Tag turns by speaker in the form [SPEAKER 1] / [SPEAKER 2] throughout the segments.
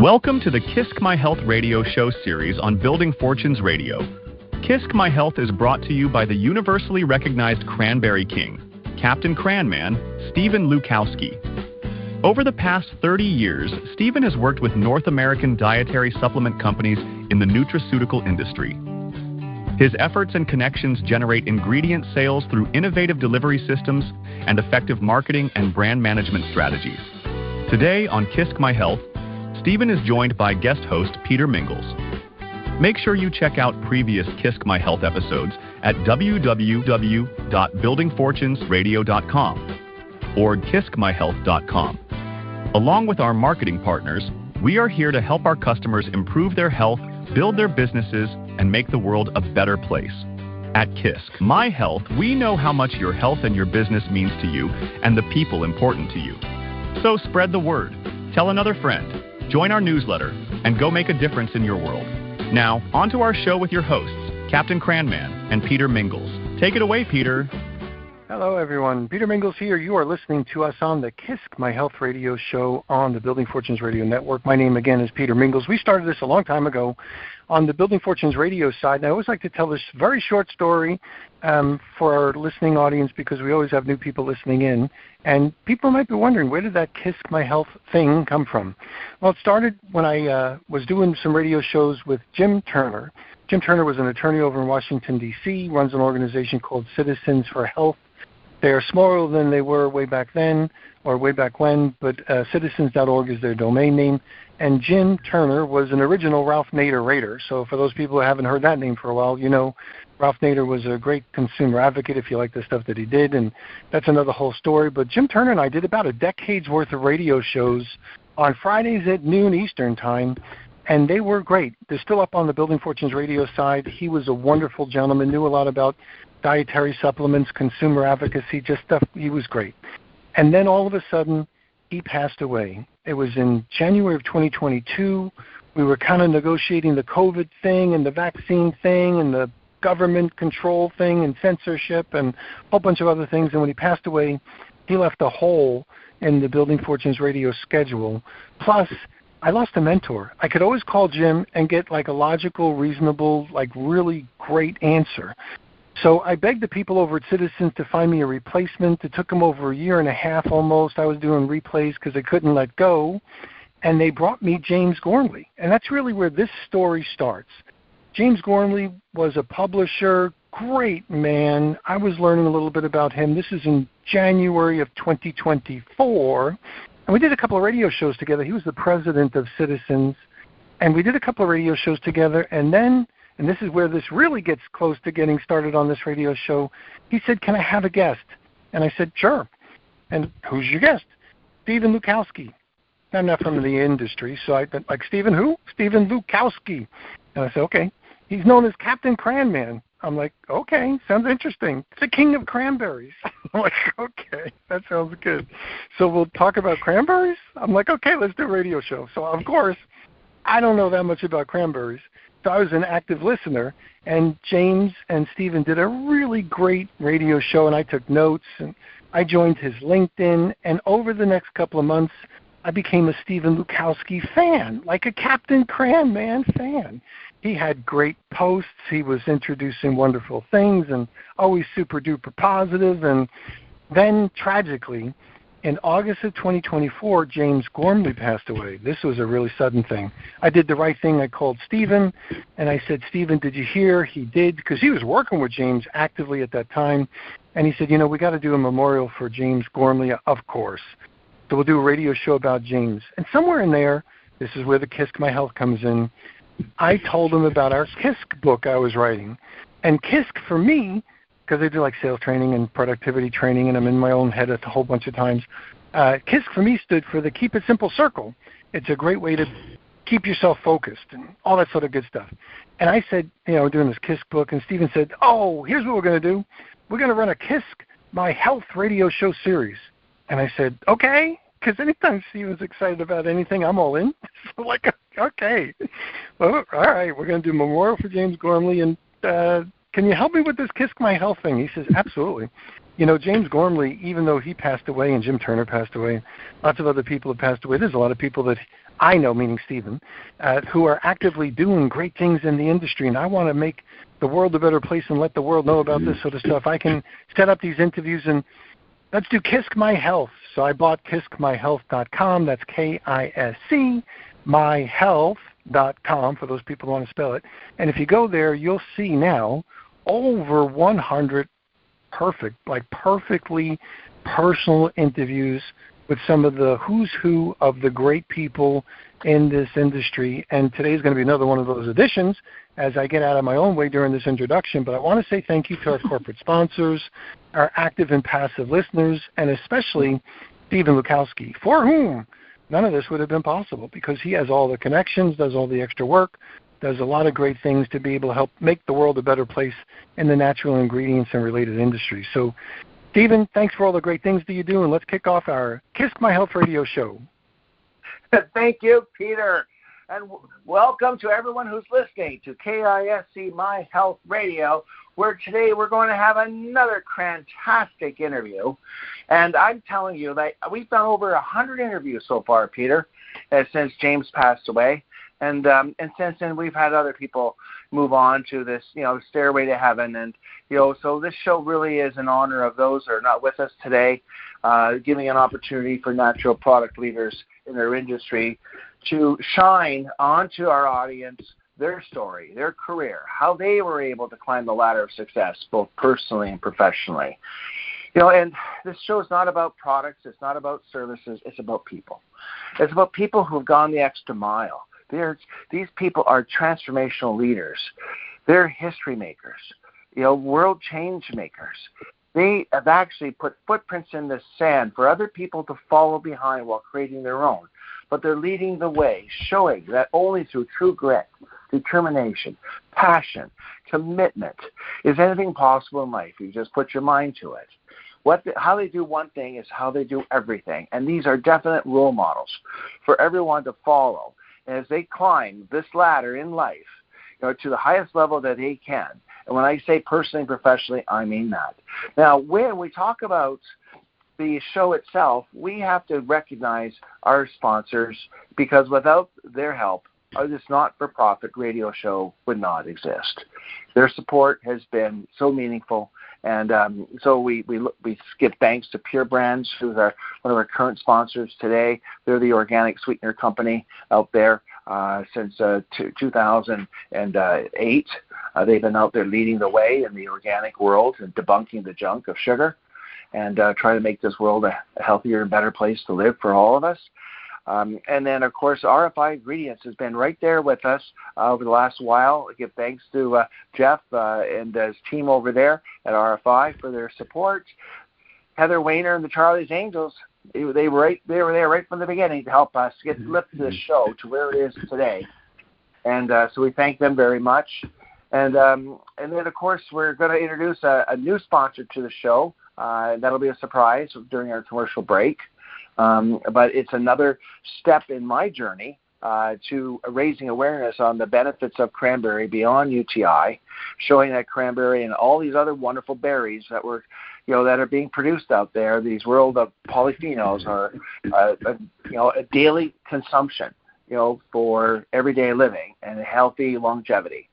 [SPEAKER 1] Welcome to the KISC My Health Radio show series on Building Fortunes Radio. KISC My Health is brought to you by the universally recognized Cranberry King, Captain Cran Man Stephen Lukawski. Over the past 30 years, Stephen has worked with North American dietary supplement companies in the nutraceutical industry. His efforts and connections generate ingredient sales through innovative delivery systems and effective marketing and brand management strategies. Today on KISC My Health, Stephen is joined by guest host Peter Mingils. Make sure you check out previous KISC My Health episodes at www.buildingfortunesradio.com or KISCMyHealth.com. Along with our marketing partners, we are here to help our customers improve their health, build their businesses, and make the world a better place. At KISC My Health, we know how much your health and your business means to you and the people important to you. So spread the word, tell another friend, join our newsletter, and go make a difference in your world. Now, on to our show with your hosts, Captain Cran Man and Peter Mingils. Take it away, Peter.
[SPEAKER 2] Hello, everyone. Peter Mingils here. You are listening to us on the KISC My Health Radio show on the Building Fortunes Radio Network. My name, again, is Peter Mingils. We started this a long time ago on the Building Fortunes Radio side, and I always like to tell this very short story for our listening audience because we always have new people listening in. And people might be wondering, where did that KISC My Health thing come from? Well, it started when I was doing some radio shows with Jim Turner. Jim Turner was an attorney over in Washington, D.C., runs an organization called Citizens for Health. They are smaller than they were way back then or way back when, but citizens.org is their domain name. And Jim Turner was an original Ralph Nader Raider. So for those people who haven't heard that name for a while, you know Ralph Nader was a great consumer advocate if you like the stuff that he did, and that's another whole story. But Jim Turner and I did about a decade's worth of radio shows on Fridays at noon Eastern time, and they were great. They're still up on the Building Fortunes Radio side. He was a wonderful gentleman, knew a lot about dietary supplements, consumer advocacy, just stuff. He was great. And then all of a sudden, he passed away. It was in January of 2022. We were kind of negotiating the COVID thing and the vaccine thing and the government control thing and censorship and a whole bunch of other things. And when he passed away, he left a hole in the Building Fortunes Radio schedule. Plus, I lost a mentor. I could always call Jim and get like a logical, reasonable, like really great answer. So I begged the people over at Citizens to find me a replacement. It took them over a year and a half almost. I was doing replays because I couldn't let go. And they brought me James Gormley. And that's really where this story starts. James Gormley was a publisher, great man. I was learning a little bit about him. This is in January of 2024. And we did a couple of radio shows together. He was the president of Citizens. And we did a couple of radio shows together. And then, and this is where this really gets close to getting started on this radio show, he said, "Can I have a guest?" And I said, "Sure." "And who's your guest?" "Stephen Lukawski." I'm not from the industry, so I went, "Like Stephen who?" "Stephen Lukawski." And I said, "Okay." "He's known as Captain Cran Man." I'm like, "Okay, sounds interesting." "The King of Cranberries." I'm like, "Okay, that sounds good. So we'll talk about cranberries?" I'm like, "Okay, let's do a radio show." So, of course, I don't know that much about cranberries. So I was an active listener, and James and Stephen did a really great radio show, and I took notes, and I joined his LinkedIn, and over the next couple of months, I became a Stephen Lukawski fan, like a Captain Cran Man fan. He had great posts. He was introducing wonderful things and always super-duper positive. And then, tragically, in August of 2024, James Gormley passed away. This was a really sudden thing. I did the right thing. I called Stephen, and I said, "Stephen, did you hear?" He did, because he was working with James actively at that time. And he said, "You know, we got to do a memorial for James Gormley, of course. So we'll do a radio show about James." And somewhere in there, this is where the KISC My Health comes in, I told him about our KISC book I was writing. And KISC, for me, because I do like sales training and productivity training, and I'm in my own head a whole bunch of times. KISC for me stood for the Keep It Simple Circle. It's a great way to keep yourself focused and all that sort of good stuff. And I said, you know, we're doing this KISC book, and Stephen said, "Oh, here's what we're going to do. We're going to run a KISC My Health radio show series." And I said, "Okay," because anytime Stephen's excited about anything, I'm all in. So like, okay. Well, all right, we're going to do memorial for James Gormley, and can you help me with this KISC My Health thing? He says, "Absolutely." You know, James Gormley, even though he passed away and Jim Turner passed away, lots of other people have passed away. There's a lot of people that I know, meaning Stephen, who are actively doing great things in the industry, and I want to make the world a better place and let the world know about this sort of stuff. I can set up these interviews, and let's do KISC My Health. So I bought KISCMyHealth.com. That's KISC myhealth.com for those people who want to spell it. And if you go there, you'll see now over 100 perfectly personal interviews with some of the who's who of the great people in this industry. And today's going to be another one of those editions as I get out of my own way during this introduction. But I want to say thank you to our corporate sponsors, our active and passive listeners, and especially Stephen Lukawski, for whom none of this would have been possible because he has all the connections, does all the extra work, does a lot of great things to be able to help make the world a better place in the natural ingredients and related industries. So, Stephen, thanks for all the great things that you do, and let's kick off our KISC My Health Radio show.
[SPEAKER 3] Thank you, Peter, and welcome to everyone who's listening to KISC My Health Radio, where today we're going to have another fantastic interview. And I'm telling you that we've done over 100 interviews so far, Peter, since James passed away. And since then, we've had other people move on to this, stairway to heaven. And, so this show really is in honor of those who are not with us today, giving an opportunity for natural product leaders in their industry to shine onto our audience their story, their career, how they were able to climb the ladder of success, both personally and professionally. And this show is not about products. It's not about services. It's about people. It's about people who have gone the extra mile. These people are transformational leaders. They're history makers, world change makers. They have actually put footprints in the sand for other people to follow behind while creating their own. But they're leading the way, showing that only through true grit, determination, passion, commitment is anything possible in life. You just put your mind to it. How they do one thing is how they do everything. And these are definite role models for everyone to follow as they climb this ladder in life, to the highest level that they can. And when I say personally and professionally, I mean that. Now, when we talk about the show itself, we have to recognize our sponsors, because without their help, this not-for-profit radio show would not exist. Their support has been so meaningful. And so we give thanks to Pure Brands, who's one of our current sponsors today. They're the organic sweetener company out there since 2008. They've been out there leading the way in the organic world and debunking the junk of sugar and trying to make this world a healthier and better place to live for all of us. And then, of course, RFI Ingredients has been right there with us over the last while. I give thanks to Jeff and his team over there at RFI for their support. Heather Weiner and the Charlie's Angels, they were there right from the beginning to help us lift this show to where it is today. And so we thank them very much. And then, of course, we're going to introduce a new sponsor to the show. That'll be a surprise during our commercial break. But it's another step in my journey to raising awareness on the benefits of cranberry beyond UTI, showing that cranberry and all these other wonderful berries that that are being produced out there, these world of polyphenols, are a daily consumption, for everyday living and a healthy longevity.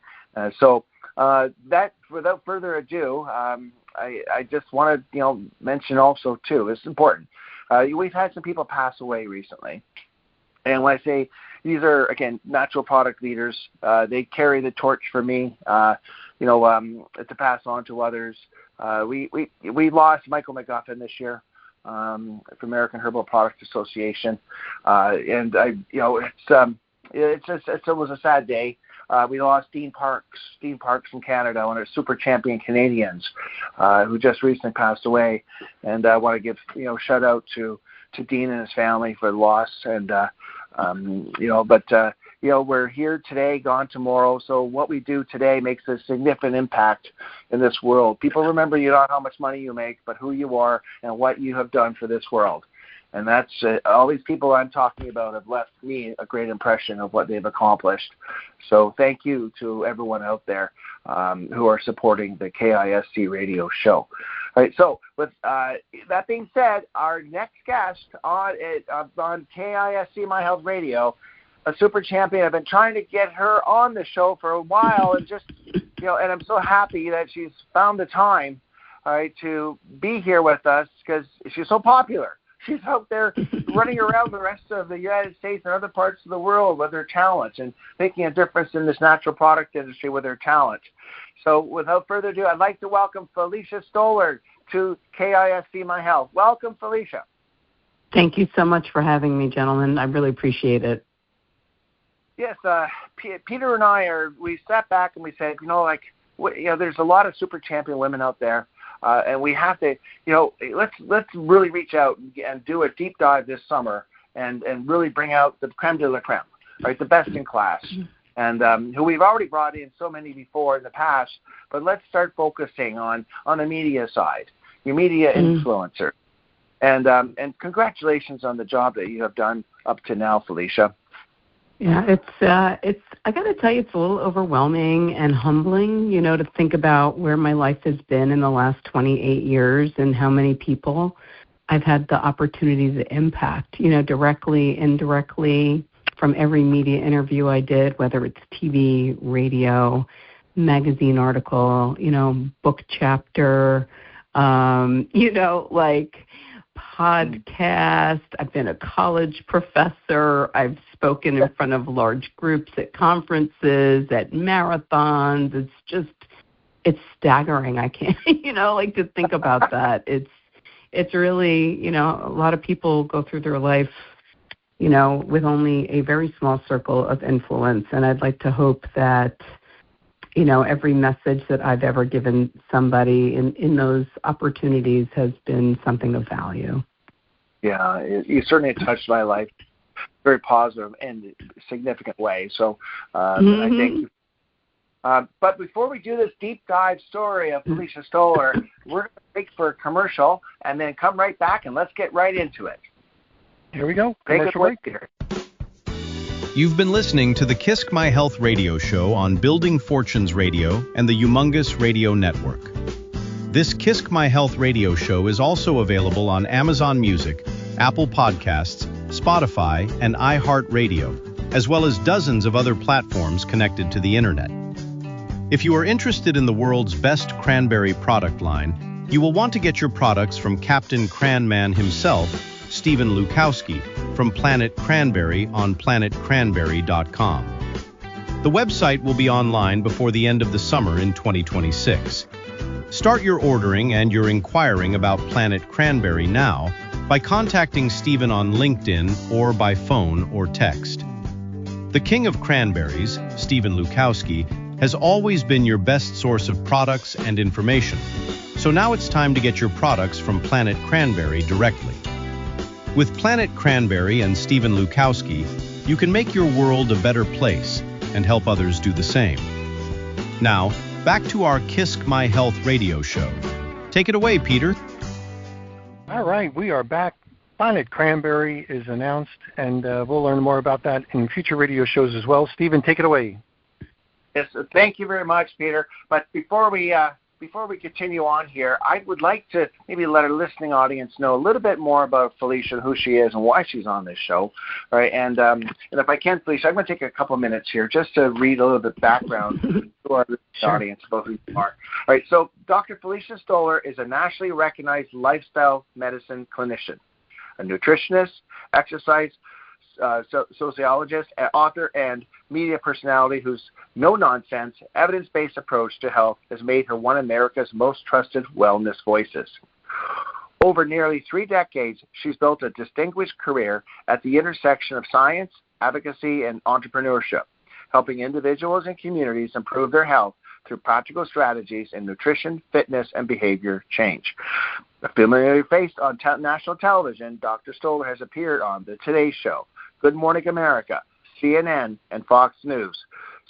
[SPEAKER 3] So that, without further ado, I just want to mention also too, it's important. We've had some people pass away recently. And when I say these are, again, natural product leaders, they carry the torch for me, to pass on to others. We lost Michael McGuffin this year from American Herbal Products Association. And it was a sad day. We lost Dean Parks from Canada, one of our super champion Canadians, who just recently passed away. And I want to give shout out to Dean and his family for the loss. And we're here today, gone tomorrow. So what we do today makes a significant impact in this world. People remember you not how much money you make, but who you are and what you have done for this world. And that's all these people I'm talking about have left me a great impression of what they've accomplished. So thank you to everyone out there who are supporting the KISC radio show. All right, so with that being said, our next guest on KISC My Health Radio, a super champion. I've been trying to get her on the show for a while, and just and I'm so happy that she's found the time, all right, to be here with us because she's so popular. She's out there running around the rest of the United States and other parts of the world with her talents and making a difference in this natural product industry with her talent. So without further ado, I'd like to welcome Felicia Stoler to KISC My Health. Welcome, Felicia.
[SPEAKER 4] Thank you so much for having me, gentlemen. I really appreciate it.
[SPEAKER 3] Yes, Peter and we sat back and we said, there's a lot of super champion women out there. And we have to, let's really reach out and do a deep dive this summer and really bring out the creme de la creme, right, the best in class, and who we've already brought in so many before in the past. But let's start focusing on the media side, your media influencer. And congratulations on the job that you have done up to now, Felicia.
[SPEAKER 4] Yeah, it's. I got to tell you, it's a little overwhelming and humbling, to think about where my life has been in the last 28 years and how many people I've had the opportunity to impact, directly, indirectly, from every media interview I did, whether it's TV, radio, magazine article, book chapter, podcast. I've been a college professor. I've spoken in front of large groups at conferences, at marathons. It's staggering. I can't, to think about that. It's really, a lot of people go through their life, with only a very small circle of influence. And I'd like to hope that, every message that I've ever given somebody in those opportunities has been something of value.
[SPEAKER 3] Yeah, you certainly touched my life very positive and significant way. So I thank you. But before we do this deep dive story of Felicia Stoler, we're going to break for a commercial and then come right back and let's get right into it.
[SPEAKER 2] Here we go.
[SPEAKER 3] Commercial break here.
[SPEAKER 1] You've been listening to the KISC My Health Radio show on Building Fortunes Radio and the Humongous Radio Network. This KISC My Health Radio show is also available on Amazon Music, Apple Podcasts, Spotify, and iHeartRadio, as well as dozens of other platforms connected to the internet. If you are interested in the world's best cranberry product line, you will want to get your products from Captain Cran Man himself, Stephen Lukawski, from Planet Cranberry on planetcranberry.com. The website will be online before the end of the summer in 2026. Start your ordering and your inquiring about Planet Cranberry now by contacting Stephen on LinkedIn or by phone or text. The King of Cranberries, Stephen Lukawski, has always been your best source of products and information. So now it's time to get your products from Planet Cranberry directly. With Planet Cranberry and Stephen Lukawski, you can make your world a better place and help others do the same. Now, back to our KISC My Health radio show. Take it away, Peter.
[SPEAKER 2] All right, we are back. Planet Cranberry is announced, and we'll learn more about that in future radio shows as well. Stephen, take it away.
[SPEAKER 3] Yes, thank you very much, Peter. But before we continue on here, I would like to maybe let our listening audience know a little bit more about Felicia, who she is and why she's on this show. All right, and if I can, Felicia, I'm going to take a couple minutes here just to read a little bit of background to our audience about who you are. All right, so Dr. Felicia Stoler is a nationally recognized lifestyle medicine clinician, a nutritionist, exercise sociologist, author, and media personality whose no-nonsense, evidence-based approach to health has made her one of America's most trusted wellness voices. Over nearly 3 decades, she's built a distinguished career at the intersection of science, advocacy, and entrepreneurship, helping individuals and communities improve their health through practical strategies in nutrition, fitness, and behavior change. A familiar face on national television, Dr. Stoler has appeared on The Today Show, Good Morning America, CNN, and Fox News,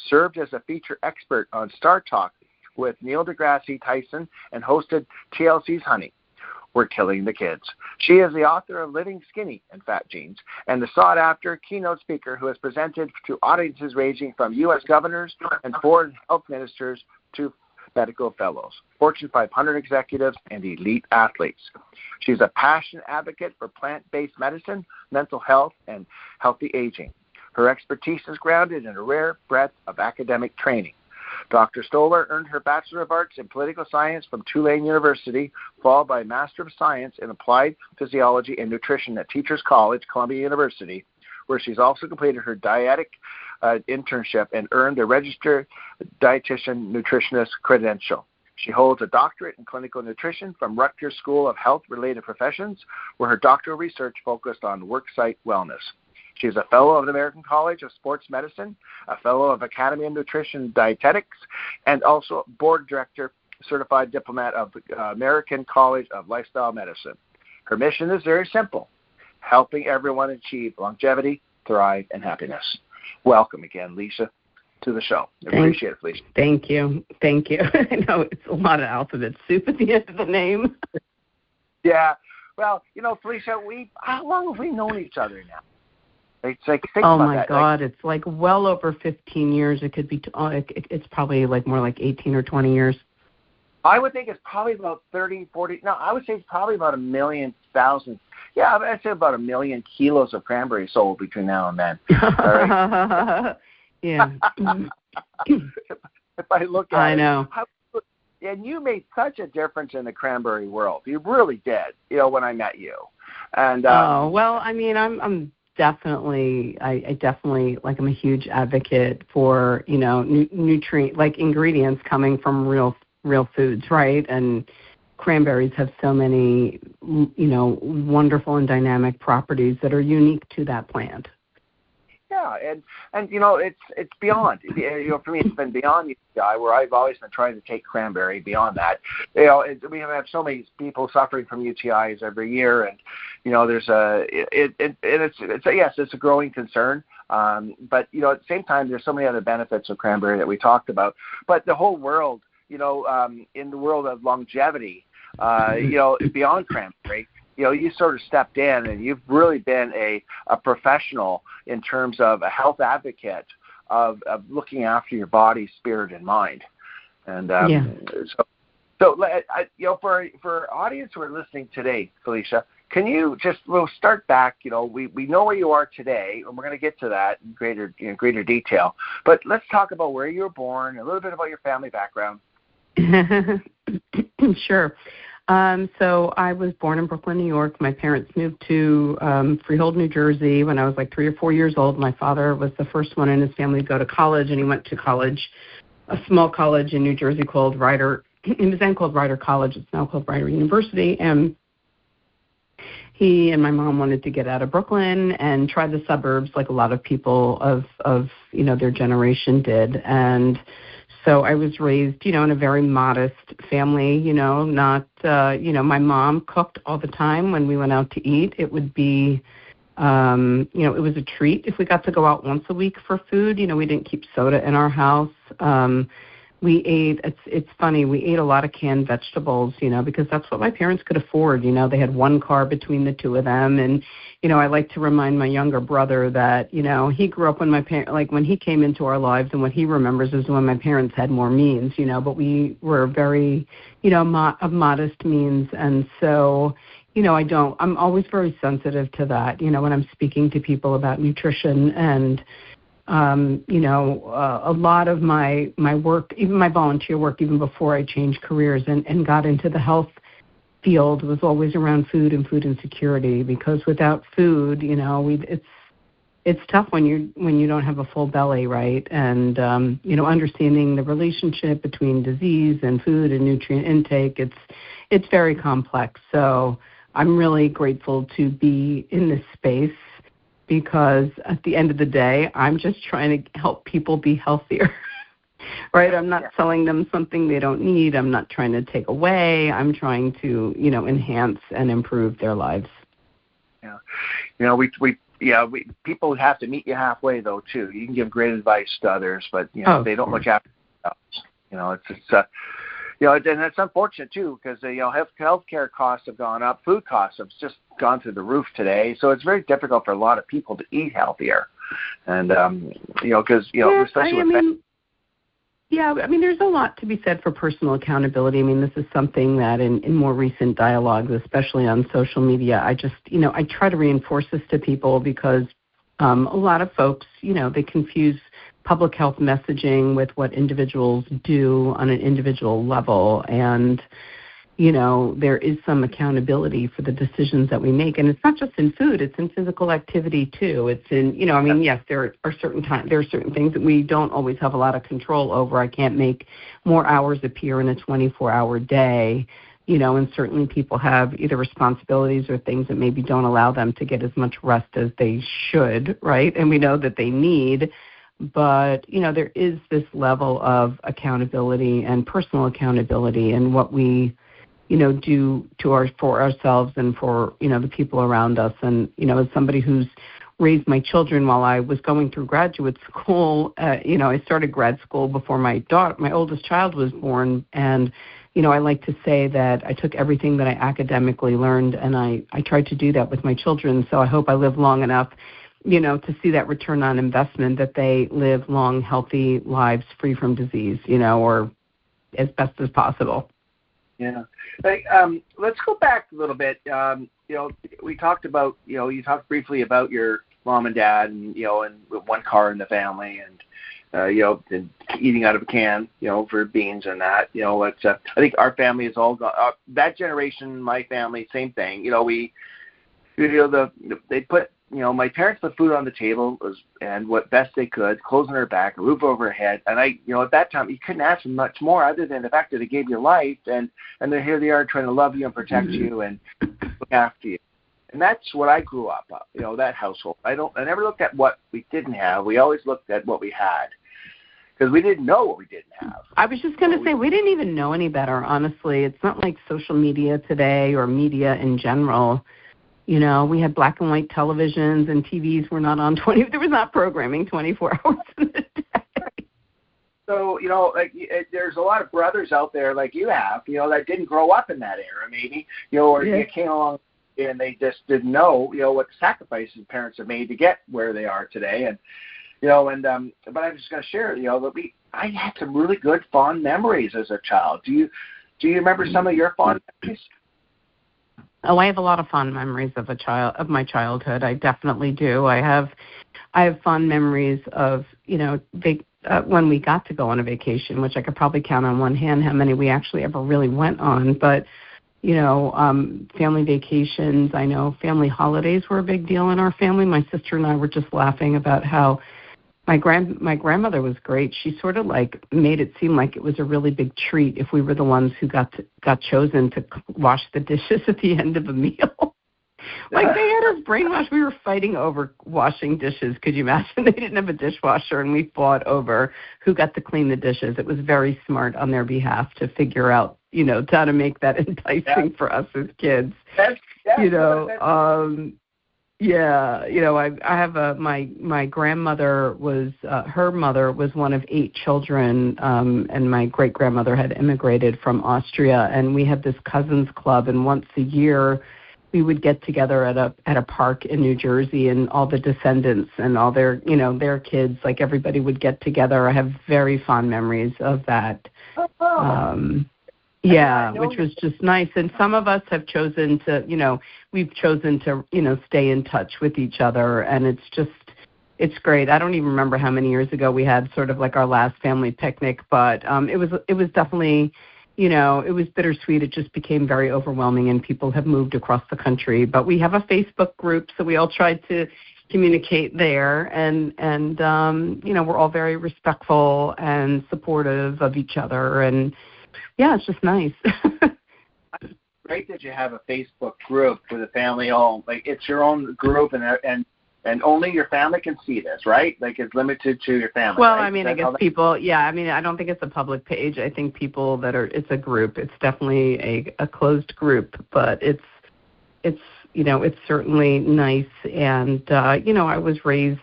[SPEAKER 3] served as a feature expert on Star Talk with Neil deGrasse Tyson, and hosted TLC's Honey. We're Killing the Kids. She is the author of Living Skinny and Fat Genes and the sought-after keynote speaker who has presented to audiences ranging from U.S. governors and foreign health ministers to medical fellows, Fortune 500 executives, and elite athletes. She's a passionate advocate for plant-based medicine, mental health, and healthy aging. Her expertise is grounded in a rare breadth of academic training. Dr. Stoler earned her Bachelor of Arts in Political Science from Tulane University, followed by a Master of Science in Applied Physiology and Nutrition at Teachers College, Columbia University, where she's also completed her dietetic internship and earned a registered dietitian nutritionist credential. She holds a doctorate in clinical nutrition from Rutgers School of Health-Related Professions, where her doctoral research focused on worksite wellness. She is a fellow of the American College of Sports Medicine, a fellow of Academy of Nutrition Dietetics, and also board director, certified diplomat of the American College of Lifestyle Medicine. Her mission is very simple: helping everyone achieve longevity, thrive, and happiness. Welcome again, Lisa, to the show. I appreciate it, Felicia.
[SPEAKER 4] Thank you. Thank you. I know it's a lot of alphabet soup at the end of the name.
[SPEAKER 3] Yeah. Well, Felicia, how long have we known each other now? It's like, think
[SPEAKER 4] oh
[SPEAKER 3] about
[SPEAKER 4] my
[SPEAKER 3] that.
[SPEAKER 4] God, it's like well over 15 years. It could be. It's probably like more like 18 or 20 years.
[SPEAKER 3] I would think it's probably about 30, 40. No, I would say it's probably about 1,000,000. Yeah, I'd say about 1 million kilos of cranberries sold between now and then. All right?
[SPEAKER 4] Yeah.
[SPEAKER 3] If I look at
[SPEAKER 4] I know.
[SPEAKER 3] And you made such a difference in the cranberry world. You really did. When I met you. And
[SPEAKER 4] well, I mean, I'm definitely, I definitely, like, I'm a huge advocate for, nutrient, like, ingredients coming from real foods, right? And cranberries have so many, wonderful and dynamic properties that are unique to that plant.
[SPEAKER 3] Yeah, and it's beyond. For me, it's been beyond UTI, where I've always been trying to take cranberry beyond that. We have so many people suffering from UTIs every year, and there's it's a growing concern. But at the same time, there's so many other benefits of cranberry that we talked about. But the whole world, in the world of longevity, beyond cranberry, you sort of stepped in, and you've really been a professional in terms of a health advocate of looking after your body, spirit, and mind. And so for audience who are listening today, Felicia, can you we'll start back. We know where you are today, and we're going to get to that in greater detail. But let's talk about where you were born, a little bit about your family background.
[SPEAKER 4] Sure. So I was born in Brooklyn, New York. My parents moved to Freehold, New Jersey when I was like 3 or 4 years old. My father was the first one in his family to go to college, and he went to college, a small college in New Jersey called Rider. It was then called Rider College. It's now called Rider University. And he and my mom wanted to get out of Brooklyn and try the suburbs, like a lot of people of their generation did. And so I was raised, in a very modest family, not, my mom cooked all the time when we went out to eat. It would be, it was a treat if we got to go out once a week for food. We didn't keep soda in our house. We ate, it's funny, we ate a lot of canned vegetables, because that's what my parents could afford. They had one car between the two of them. And, I like to remind my younger brother that, he grew up when when he came into our lives, and what he remembers is when my parents had more means, but we were very, of modest means. And so, I'm always very sensitive to that, when I'm speaking to people about nutrition. And a lot of my work, even my volunteer work, even before I changed careers and got into the health field, was always around food and food insecurity, because without food, it's tough when you don't have a full belly, right? And understanding the relationship between disease and food and nutrient intake, it's very complex. So I'm really grateful to be in this space, because at the end of the day, I'm just trying to help people be healthier, right? I'm not selling them something they don't need. I'm not trying to take away. I'm trying to, enhance and improve their lives.
[SPEAKER 3] Yeah. People have to meet you halfway, though, too. You can give great advice to others, but, they don't look after themselves. and it's unfortunate too because healthcare costs have gone up, food costs have just gone through the roof today. So it's very difficult for a lot of people to eat healthier, and especially
[SPEAKER 4] there's a lot to be said for personal accountability. I mean, this is something that in more recent dialogues, especially on social media, I just, I try to reinforce this to people because a lot of folks, they confuse public health messaging with what individuals do on an individual level. And, there is some accountability for the decisions that we make. And it's not just in food, it's in physical activity too. It's in, yes, there are certain things that we don't always have a lot of control over. I can't make more hours appear in a 24-hour day, and certainly people have either responsibilities or things that maybe don't allow them to get as much rest as they should, right? And we know that they need. But, there is this level of accountability and personal accountability and what we, do for ourselves and for, the people around us. And, as somebody who's raised my children while I was going through graduate school, I started grad school before my oldest child was born. And, I like to say that I took everything that I academically learned and I tried to do that with my children. So I hope I live long enough to see that return on investment, that they live long, healthy lives free from disease, or as best as possible.
[SPEAKER 3] Yeah. Let's go back a little bit. We talked about, you talked briefly about your mom and dad and, and one car in the family and, and eating out of a can, for beans and that, I think our family is all gone. That generation, my family, same thing. They put, my parents put food on the table and what best they could, clothes on their back, a roof over their head. And at that time, you couldn't ask for much more other than the fact that they gave you life. And then here they are trying to love you and protect you and look after you. And that's what I grew up, that household. I never looked at what we didn't have. We always looked at what we had because we didn't know what we didn't have.
[SPEAKER 4] I was just going to say, we didn't even know any better, honestly. It's not like social media today or media in general. We had black and white televisions and TVs were not on there was not programming 24 hours in a day.
[SPEAKER 3] So, there's a lot of brothers out there like you have, that didn't grow up in that era maybe, or you came along and they just didn't know, what sacrifices parents have made to get where they are today. And, but I'm just going to share, that I had some really good fond memories as a child. Do you remember some of your fond memories?
[SPEAKER 4] Oh, I have a lot of fond memories of my childhood. I definitely do. I have fond memories of, when we got to go on a vacation, which I could probably count on one hand how many we actually ever really went on. But, family vacations, I know family holidays were a big deal in our family. My sister and I were just laughing about how my grandmother was great. She sort of made it seem like it was a really big treat if we were the ones who got chosen to wash the dishes at the end of a meal. They had us brainwashed. We were fighting over washing dishes. Could you imagine? They didn't have a dishwasher, and we fought over who got to clean the dishes. It was very smart on their behalf to figure out, how to make that enticing for us as kids. I have my grandmother was, her mother was one of 8 children, and my great-grandmother had immigrated from Austria, and we had this cousins club, and once a year we would get together at a park in New Jersey, and all the descendants and all their, their kids, everybody would get together. I have very fond memories of that. Which was just nice. And some of us have chosen to, we've chosen to, stay in touch with each other. And it's great. I don't even remember how many years ago we had sort of our last family picnic, but it was definitely, it was bittersweet. It just became very overwhelming and people have moved across the country. But we have a Facebook group, so we all tried to communicate there. And we're all very respectful and supportive of each other. And yeah, it's just nice.
[SPEAKER 3] Great that you have a Facebook group for the family home. It's your own group, and only your family can see this, right? It's limited to your family.
[SPEAKER 4] Well,
[SPEAKER 3] right?
[SPEAKER 4] I guess people. Yeah, I don't think it's a public page. I think people it's a group. It's definitely a closed group, but it's certainly nice. And I was raised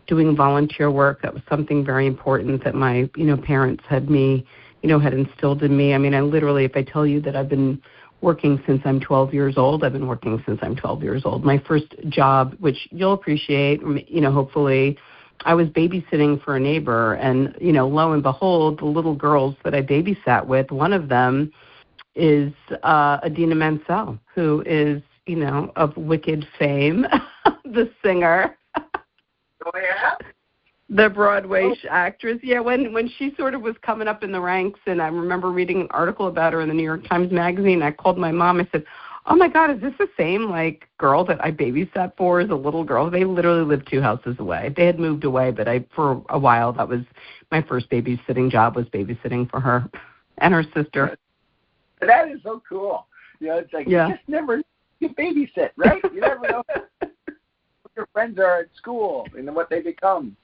[SPEAKER 4] doing volunteer work. That was something very important that my parents had me had instilled in me. I mean, I literally, if I tell you that I've been working since I'm 12 years old, I've been working since I'm 12 years old. My first job, which you'll appreciate, hopefully, I was babysitting for a neighbor, and, lo and behold, the little girls that I babysat with, one of them is Idina Menzel, who is, of Wicked fame, the singer.
[SPEAKER 3] Oh, yeah?
[SPEAKER 4] The Broadway actress. Yeah, when she sort of was coming up in the ranks, and I remember reading an article about her in the New York Times Magazine, I called my mom. I said, oh, my God, is this the same, girl that I babysat for as a little girl? They literally lived 2 houses away. They had moved away, but for a while, that was my first babysitting job, was babysitting for her and her sister.
[SPEAKER 3] That is so cool. It's like you just never babysit, right? You never know what your friends are at school and what they become,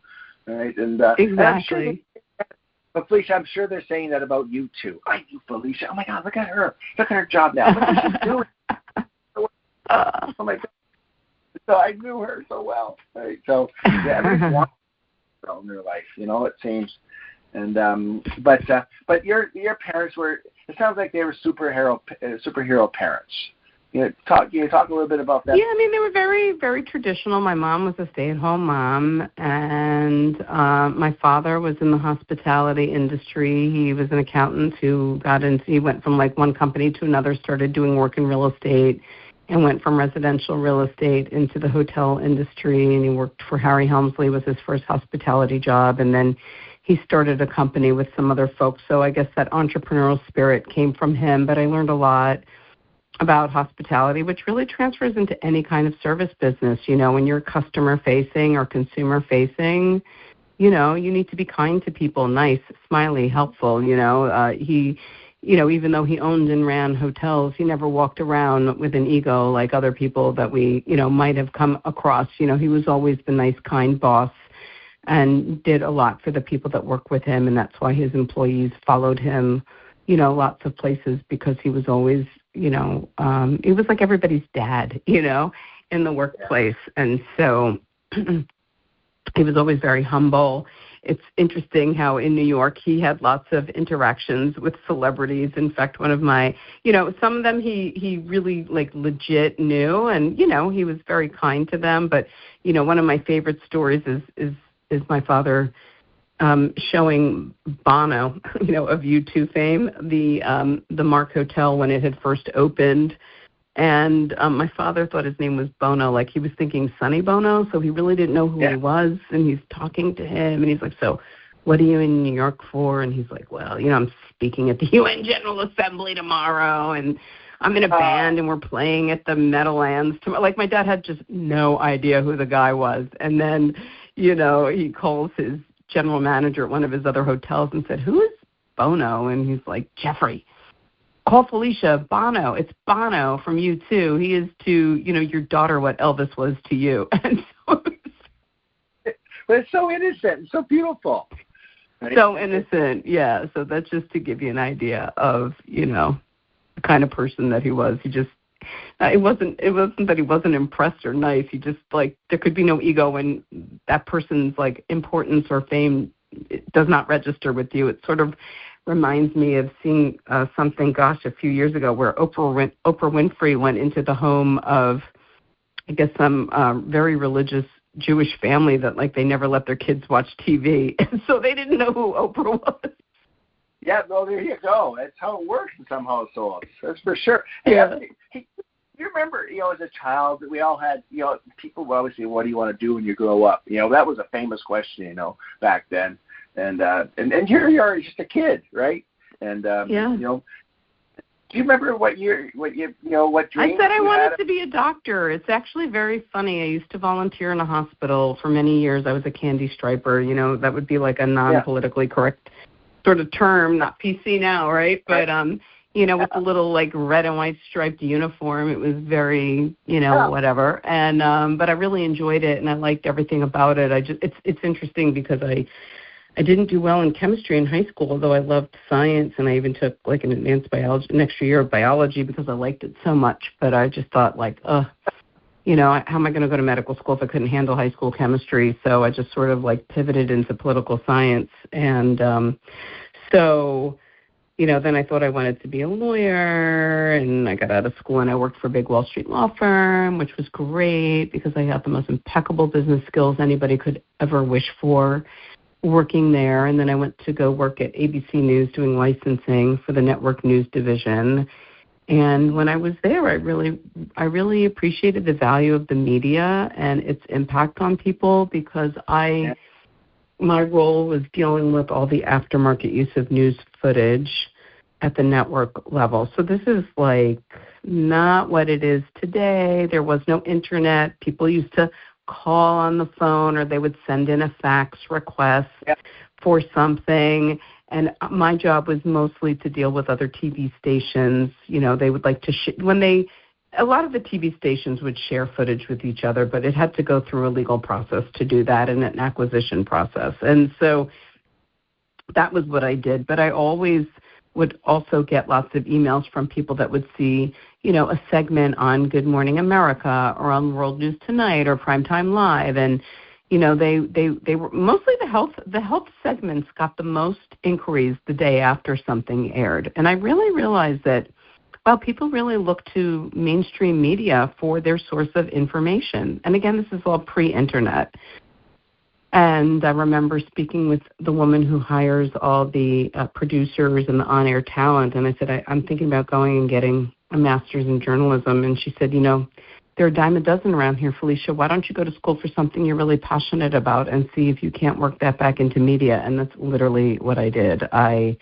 [SPEAKER 3] right? And
[SPEAKER 4] exactly.
[SPEAKER 3] But Felicia, I'm sure they're saying that about you too. I knew Felicia. Oh my God, look at her. Look at her job now. Look what she's doing. Oh my God. So I knew her so well. Right? So everyone wants to grow in their life, it seems. And but your parents were. It sounds like they were superhero parents. Talk a little bit about that.
[SPEAKER 4] Yeah, I mean, they were very, very traditional. My mom was a stay-at-home mom, and my father was in the hospitality industry. He was an accountant who he went from one company to another, started doing work in real estate, and went from residential real estate into the hotel industry, and he worked for Harry Helmsley, was his first hospitality job, and then he started a company with some other folks. So I guess that entrepreneurial spirit came from him, but I learned a lot about hospitality, which really transfers into any kind of service business. When you're customer-facing or consumer-facing, you need to be kind to people, nice, smiley, helpful. He, even though he owned and ran hotels, he never walked around with an ego like other people that we, might have come across. He was always the nice, kind boss and did a lot for the people that work with him, and that's why his employees followed him, lots of places, because he was always, he was like everybody's dad, in the workplace. And so he was always very humble. It's interesting how in New York he had lots of interactions with celebrities. In fact, one of my, some of them he really legit knew, and, he was very kind to them. But, one of my favorite stories is my father showing Bono, of U2 fame, the Mark Hotel when it had first opened. And my father thought his name was Bono, he was thinking Sonny Bono, so he really didn't know who he was. And he's talking to him, and he's like, so what are you in New York for? And he's like, well, I'm speaking at the UN General Assembly tomorrow, and I'm in a band, and we're playing at the Meadowlands tomorrow. My dad had just no idea who the guy was. And then, he calls his general manager at one of his other hotels and said, who is Bono? And he's like, Jeffrey, call Felicia. Bono. It's Bono from U2. He is to, your daughter what Elvis was to you. And so
[SPEAKER 3] but it's so innocent and so beautiful. Right?
[SPEAKER 4] So innocent, yeah. So that's just to give you an idea of, the kind of person that he was. He just, it wasn't that he wasn't impressed or nice. He just, there could be no ego when that person's, importance or fame does not register with you. It sort of reminds me of seeing something, a few years ago, where Oprah Winfrey went into the home of, I guess, some very religious Jewish family that, they never let their kids watch TV. And so they didn't know who Oprah was.
[SPEAKER 3] Yeah, well, there you go. That's how it works in some households. That's for sure.
[SPEAKER 4] Yeah.
[SPEAKER 3] Hey, you remember, as a child, we all had, people would always say, what do you want to do when you grow up? That was a famous question, back then. And here you are, just a kid, right? And, do you remember what dream
[SPEAKER 4] I said I wanted to be a doctor. It's actually very funny. I used to volunteer in a hospital for many years. I was a candy striper. That would be a non-politically correct sort of term, not PC now, right? But, with the little red and white striped uniform, it was very, whatever. And, but I really enjoyed it, and I liked everything about it. It's interesting because I didn't do well in chemistry in high school, although I loved science, and I even took an advanced biology, an extra year of biology because I liked it so much. But I just thought how am I going to go to medical school if I couldn't handle high school chemistry? So I just sort of pivoted into political science. And so then I thought I wanted to be a lawyer, and I got out of school and I worked for a big Wall Street law firm, which was great because I had the most impeccable business skills anybody could ever wish for working there. And then I went to go work at ABC News doing licensing for the network news division. And when I was there, I really appreciated the value of the media and its impact on people because my role was dealing with all the aftermarket use of news footage at the network level. So this is like not what it is today. There was no internet. People used to call on the phone or they would send in a fax request for something. And my job was mostly to deal with other TV stations. They would like to a lot of the TV stations would share footage with each other, but it had to go through a legal process to do that and an acquisition process. And so that was what I did. But I always would also get lots of emails from people that would see, a segment on Good Morning America or on World News Tonight or Primetime Live. And, they were mostly the health segments got the most inquiries the day after something aired. And I really realized that well, people really look to mainstream media for their source of information. And again, this is all pre-internet. And I remember speaking with the woman who hires all the producers and the on-air talent, and I said, I'm thinking about going and getting a master's in journalism. And she said, there are a dime a dozen around here, Felicia. Why don't you go to school for something you're really passionate about and see if you can't work that back into media? And that's literally what I did. I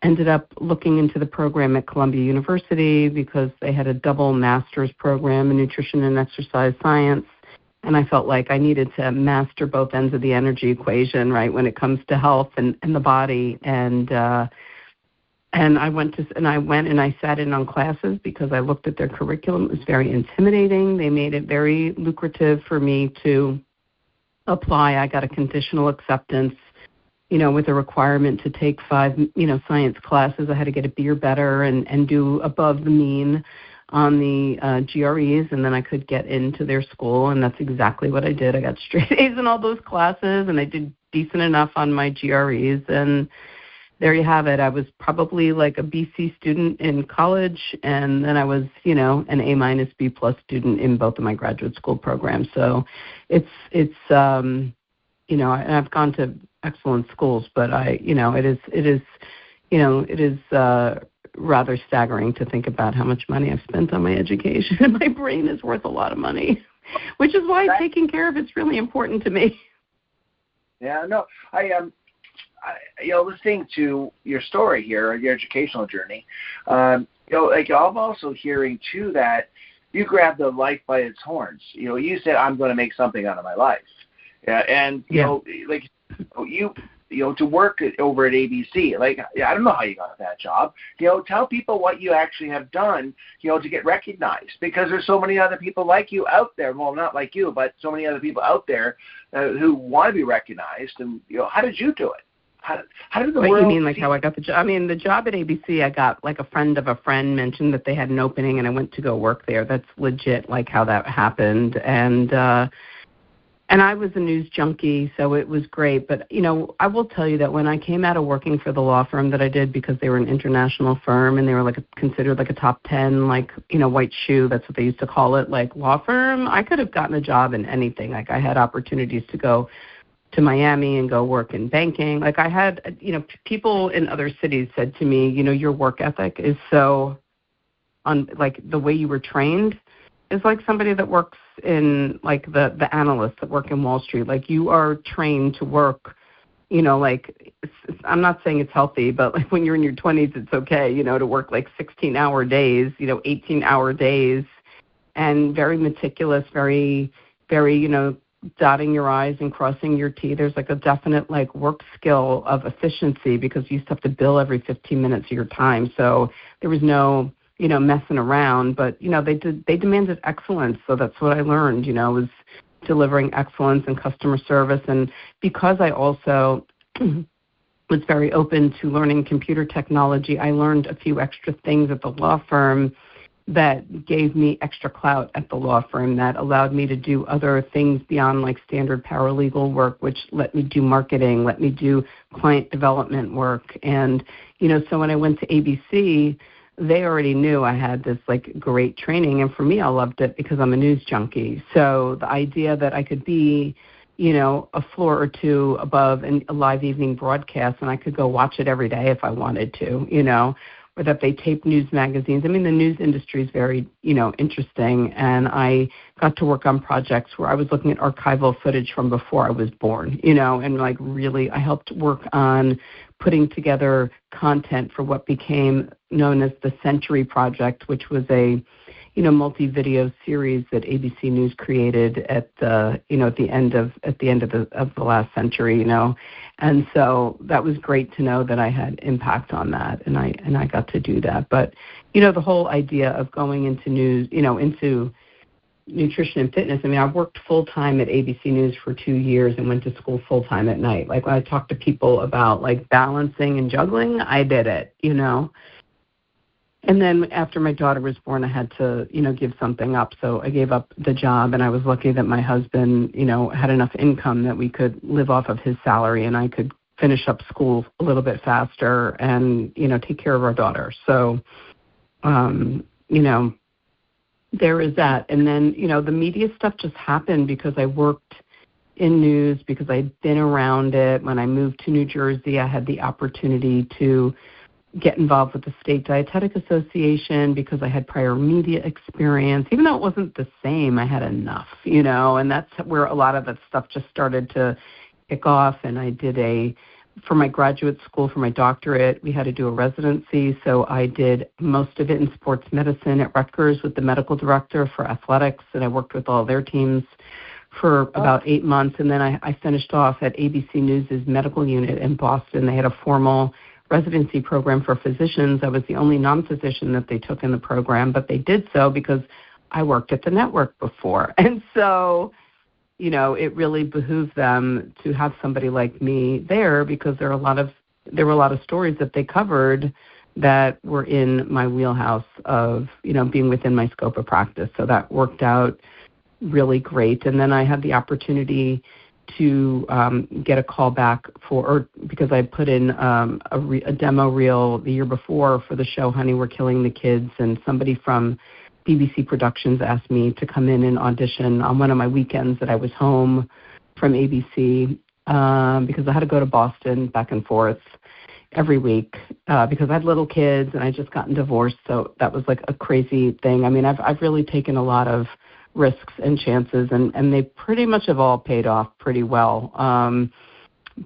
[SPEAKER 4] ended up looking into the program at Columbia University because they had a double master's program in nutrition and exercise science. And I felt like I needed to master both ends of the energy equation, right, when it comes to health and the body. And I went and I sat in on classes because I looked at their curriculum. It was very intimidating. They made it very lucrative for me to apply. I got a conditional acceptance, with a requirement to take 5, science classes. I had to get a B or better and do above the mean on the GREs, and then I could get into their school, and that's exactly what I did. I got straight A's in all those classes, and I did decent enough on my GREs, and there you have it. I was probably like a BC student in college, and then I was, an A- B+ student in both of my graduate school programs. So it's and I've gone to excellent schools, but it is rather staggering to think about how much money I've spent on my education. My brain is worth a lot of money, which is why taking care of it's really important to me.
[SPEAKER 3] Yeah, no, listening to your story here, your educational journey, I'm also hearing too that you grabbed the life by its horns. You said, I'm going to make something out of my life. Yeah, and to work over at ABC, I don't know how you got that job. Tell people what you actually have done, to get recognized, because there's so many other people like you out there. Well, not like you, but so many other people out there who want to be recognized. And how did you do it? How did the world?
[SPEAKER 4] You mean like how I got the job? I mean, the job at ABC, I got like a friend of a friend mentioned that they had an opening, and I went to go work there. That's legit, like how that happened, and I was a news junkie, so it was great. But, I will tell you that when I came out of working for the law firm that I did, because they were an international firm and they were considered like a top 10, white shoe, that's what they used to call it, law firm, I could have gotten a job in anything. I had opportunities to go to Miami and go work in banking. I had, people in other cities said to me, your work ethic is so, the way you were trained is like somebody that works in the analysts that work in Wall Street. You are trained to work, I'm not saying it's healthy, but when you're in your 20s, it's okay, to work 16-hour days, 18-hour days, and very meticulous, very, very, dotting your I's and crossing your T. There's a definite work skill of efficiency because you used to have to bill every 15 minutes of your time. So there was no, messing around, but, they demanded excellence. So that's what I learned, was delivering excellence and customer service. And because I also was very open to learning computer technology, I learned a few extra things at the law firm that gave me extra clout at the law firm, that allowed me to do other things beyond like standard paralegal work, which let me do marketing, let me do client development work. And, so when I went to ABC, they already knew I had this like great training. And for me, I loved it because I'm a news junkie. So the idea that I could be, a floor or two above a live evening broadcast and I could go watch it every day if I wanted to, or that they tape news magazines. I mean, the news industry is very, interesting. And I got to work on projects where I was looking at archival footage from before I was born, and like really I helped work on putting together content for what became known as the Century Project, which was a, multi-video series that ABC News created at the, at the end of the last century, and so that was great to know that I had impact on that, and I got to do that. But the whole idea of going into news, into nutrition and fitness. I mean, I worked full time at ABC News for 2 years and went to school full time at night. Like when I talk to people about like balancing and juggling, I did it, And then after my daughter was born, I had to, give something up. So I gave up the job, and I was lucky that my husband, had enough income that we could live off of his salary, and I could finish up school a little bit faster and, take care of our daughter. So, there is that. And then, the media stuff just happened because I worked in news, because I'd been around it. When I moved to New Jersey, I had the opportunity to get involved with the State Dietetic Association because I had prior media experience. Even though it wasn't the same, I had enough, and that's where a lot of that stuff just started to kick off. And I did for my graduate school, for my doctorate, we had to do a residency. So I did most of it in sports medicine at Rutgers with the medical director for athletics, and I worked with all their teams for about 8 months. And then I finished off at ABC News' medical unit in Boston. They had a formal residency program for physicians. I was the only non-physician that they took in the program, but they did so because I worked at the network before. And so, it really behooved them to have somebody like me there because there were a lot of stories that they covered that were in my wheelhouse of, being within my scope of practice. So that worked out really great. And then I had the opportunity to get a call back because I put in a demo reel the year before for the show Honey, We're Killing the Kids, and somebody from BBC Productions asked me to come in and audition on one of my weekends that I was home from ABC because I had to go to Boston back and forth every week because I had little kids and I just gotten divorced, so that was like a crazy thing. I mean, I've really taken a lot of risks and chances, and they pretty much have all paid off pretty well.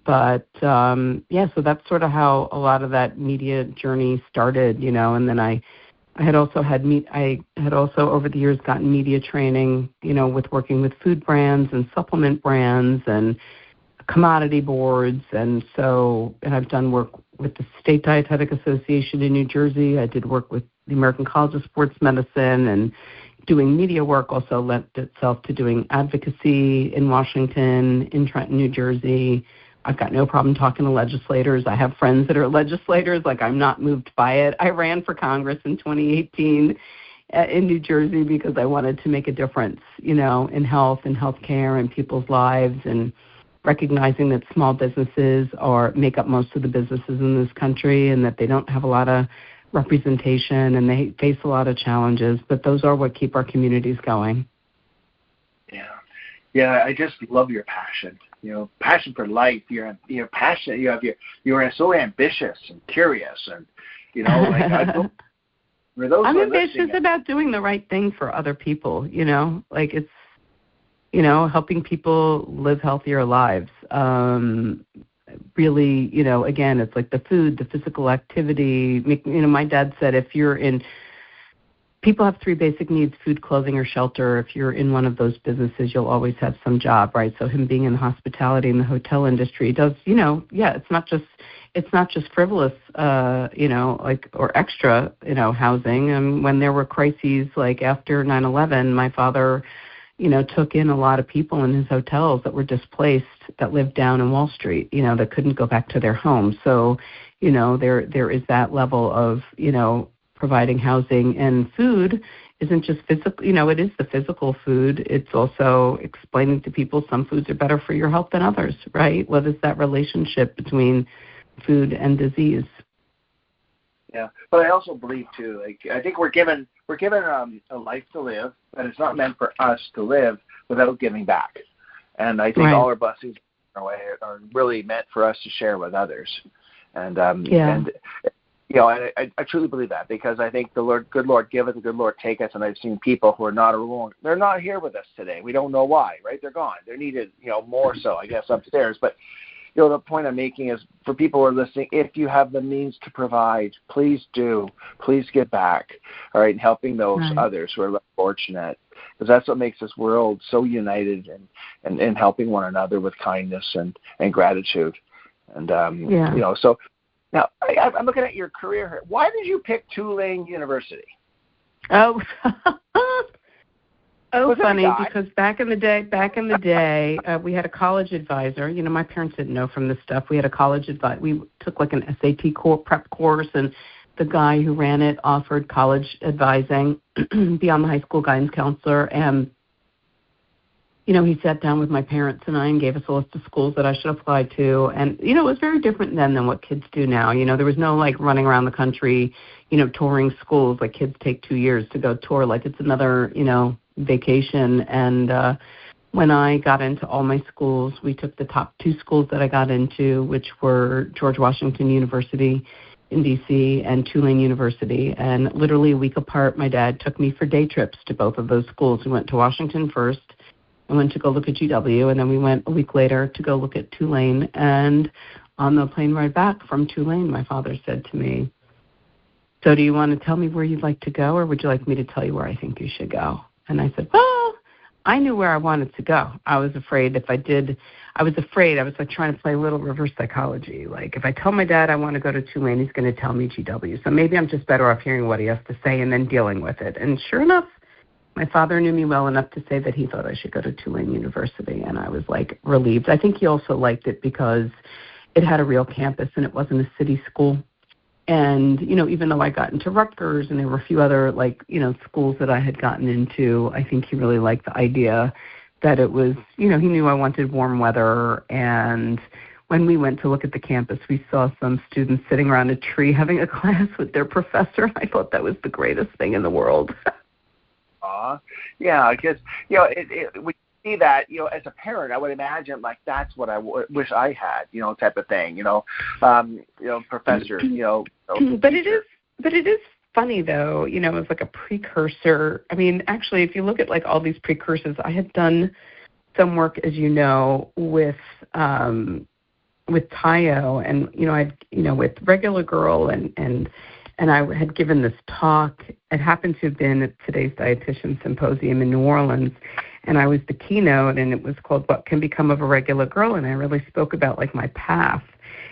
[SPEAKER 4] So that's sort of how a lot of that media journey started, and then I had also over the years gotten media training, with working with food brands and supplement brands and commodity boards, and I've done work with the State Dietetic Association in New Jersey. I did work with the American College of Sports Medicine, and doing media work also lent itself to doing advocacy in Washington, in Trenton, New Jersey. I've got no problem talking to legislators. I have friends that are legislators. Like, I'm not moved by it. I ran for Congress in 2018 in New Jersey because I wanted to make a difference, in health and healthcare and people's lives, and recognizing that small businesses make up most of the businesses in this country, and that they don't have a lot of representation and they face a lot of challenges, but those are what keep our communities going.
[SPEAKER 3] Yeah, I just love your passion. Passion for life. You're passionate. You're so ambitious and curious, and I'm
[SPEAKER 4] ambitious about doing the right thing for other people. Like it's helping people live healthier lives. Really, again, it's like the food, the physical activity. My dad said people have 3 basic needs: food, clothing, or shelter. If you're in one of those businesses, you'll always have some job, right? So him being in the hospitality and the hotel industry does, it's not just frivolous, or extra, housing. And when there were crises like after 9/11, my father, took in a lot of people in his hotels that were displaced, that lived down in Wall Street, that couldn't go back to their homes. So, there is that level of, providing housing and food isn't just physical, it is the physical food. It's also explaining to people some foods are better for your health than others, right? What is that relationship between food and disease?
[SPEAKER 3] Yeah, but I also believe too. I think we're given a life to live, but it's not meant for us to live without giving back. And I think all our blessings are really meant for us to share with others. And and I truly believe that, because I think the good Lord giveth, the good Lord taketh, and I've seen people who are not alone. They're not here with us today. We don't know why, right? They're gone. They're needed, more so, I guess, upstairs. But the point I'm making is, for people who are listening, if you have the means to provide, please do. Please give back, all right, and helping those others who are less fortunate, because that's what makes this world so united and helping one another with kindness and gratitude. And, so now I'm looking at your career here. Why did you pick Tulane University?
[SPEAKER 4] Funny, because back in the day, we had a college advisor. My parents didn't know from this stuff. We had a college advisor. We took like an SAT prep course, and the guy who ran it offered college advising beyond the high school guidance counselor. And, he sat down with my parents and I and gave us a list of schools that I should apply to. And, it was very different then than what kids do now. There was no like running around the country, touring schools. Like kids take 2 years to go tour. Like it's another, vacation. And when I got into all my schools, we took the top 2 schools that I got into, which were George Washington University in D.C. and Tulane University. And literally a week apart, my dad took me for day trips to both of those schools. We went to Washington first. I went to go look at GW, and then we went a week later to go look at Tulane. And on the plane ride back from Tulane, my father said to me, "So do you want to tell me where you'd like to go, or would you like me to tell you where I think you should go?" And I said, well, I knew where I wanted to go. I was afraid if I did, I was like trying to play a little reverse psychology. Like if I tell my dad I want to go to Tulane, he's going to tell me GW. So maybe I'm just better off hearing what he has to say and then dealing with it. And sure enough, my father knew me well enough to say that he thought I should go to Tulane University. And I was like relieved. I think he also liked it because it had a real campus and it wasn't a city school. And, even though I got into Rutgers and there were a few other, schools that I had gotten into, I think he really liked the idea that it was, he knew I wanted warm weather. And when we went to look at the campus, we saw some students sitting around a tree having a class with their professor. I thought that was the greatest thing in the world.
[SPEAKER 3] Yeah, because, we see that, as a parent, I would imagine like that's what I wish I had, type of thing, professor,
[SPEAKER 4] But it is funny though, it's like a precursor. I mean, actually, if you look at like all these precursors, I had done some work, as you know, with Tayo and, with Regular Girl and I had given this talk. It happened to have been at today's Dietitian Symposium in New Orleans. And I was the keynote, and it was called What Can Become of a Regular Girl, and I really spoke about, like, my path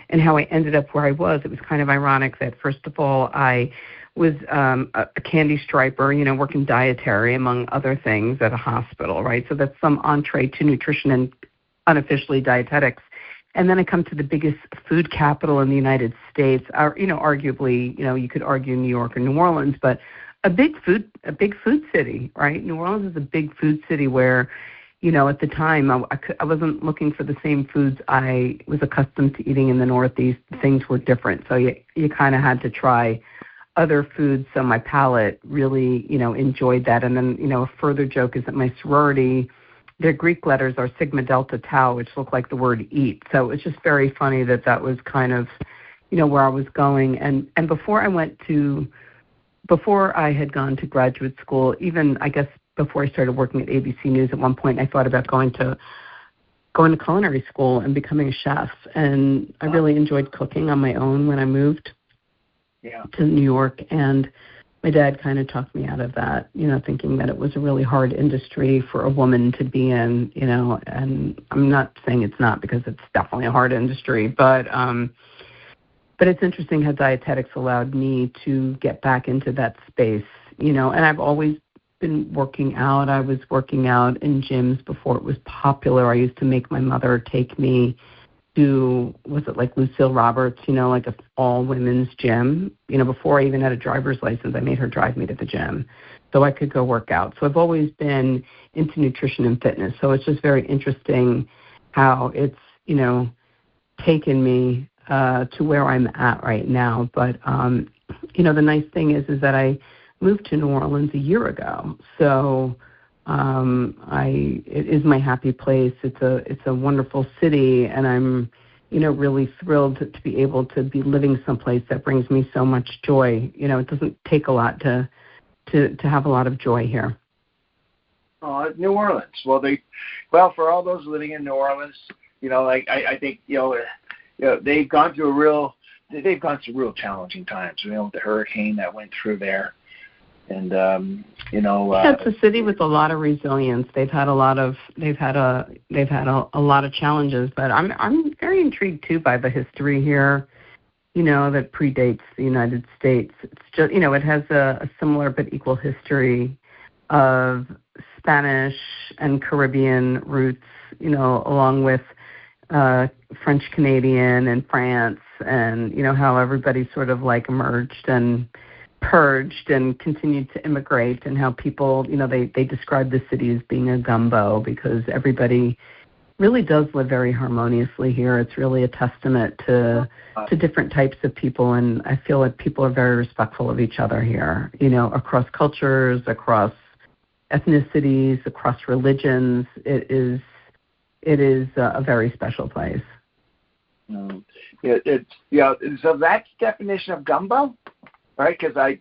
[SPEAKER 4] and how I ended up where I was. It was kind of ironic that, first of all, I was a candy striper, working dietary, among other things, at a hospital, right? So that's some entree to nutrition and unofficially dietetics. And then I come to the biggest food capital in the United States, or, arguably, you could argue New York or New Orleans, but a big food city, right? New Orleans is a big food city where, at the time I wasn't looking for the same foods I was accustomed to eating in the Northeast. Things were different. So you kind of had to try other foods. So my palate really, enjoyed that. And then, a further joke is that my sorority, their Greek letters are Sigma Delta Tau, which look like the word eat. So it's just very funny that was kind of, where I was going. And before I had gone to graduate school, even I guess before I started working at ABC News, at one point I thought about going to culinary school and becoming a chef. And I really enjoyed cooking on my own when I moved to New York. And my dad kind of talked me out of that, thinking that it was a really hard industry for a woman to be in, and I'm not saying it's not, because it's definitely a hard industry, but it's interesting how dietetics allowed me to get back into that space, and I've always been working out. I was working out in gyms before it was popular. I used to make my mother take me to, was it like Lucille Roberts, like an all-women's gym. Before I even had a driver's license, I made her drive me to the gym so I could go work out. So I've always been into nutrition and fitness. So it's just very interesting how it's, taken me to where I'm at right now. But, the nice thing is that I moved to New Orleans a year ago. So it is my happy place. It's a wonderful city, and I'm, really thrilled to be able to be living someplace that brings me so much joy. It doesn't take a lot to have a lot of joy here.
[SPEAKER 3] Oh, New Orleans. Well, for all those living in New Orleans, I think they've gone through real challenging times. With the hurricane that went through there, and
[SPEAKER 4] it's a city with a lot of resilience. They've had a lot of challenges, but I'm very intrigued too by the history here. That predates the United States. It's just it has a similar but equal history of Spanish and Caribbean roots. Along with French Canadian and France, and how everybody sort of like emerged and purged and continued to immigrate, and how people, they describe the city as being a gumbo because everybody really does live very harmoniously here. It's really a testament to different types of people, and I feel like people are very respectful of each other here, across cultures, across ethnicities, across religions. It is a very special place.
[SPEAKER 3] So that's definition of gumbo, right? Because I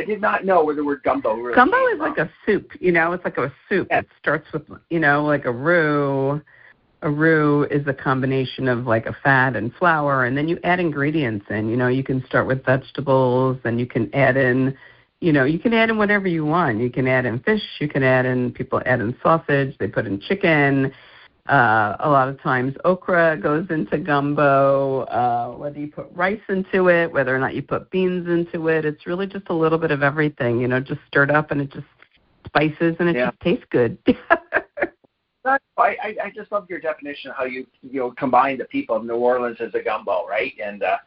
[SPEAKER 3] did not know where the word gumbo really
[SPEAKER 4] Gumbo
[SPEAKER 3] came
[SPEAKER 4] is
[SPEAKER 3] from.
[SPEAKER 4] like a soup, it's like a soup.
[SPEAKER 3] Yeah.
[SPEAKER 4] It starts with, like a roux. A roux is a combination of like a fat and flour, and then you add ingredients in. You can start with vegetables, and you can add in, whatever you want. You can add in fish. People add in sausage. They put in chicken. A lot of times okra goes into gumbo, whether you put rice into it, whether or not you put beans into it. It's really just a little bit of everything, just stirred up, and it just spices, and it just tastes good.
[SPEAKER 3] I just love your definition of how you combine the people of New Orleans as a gumbo, right? And I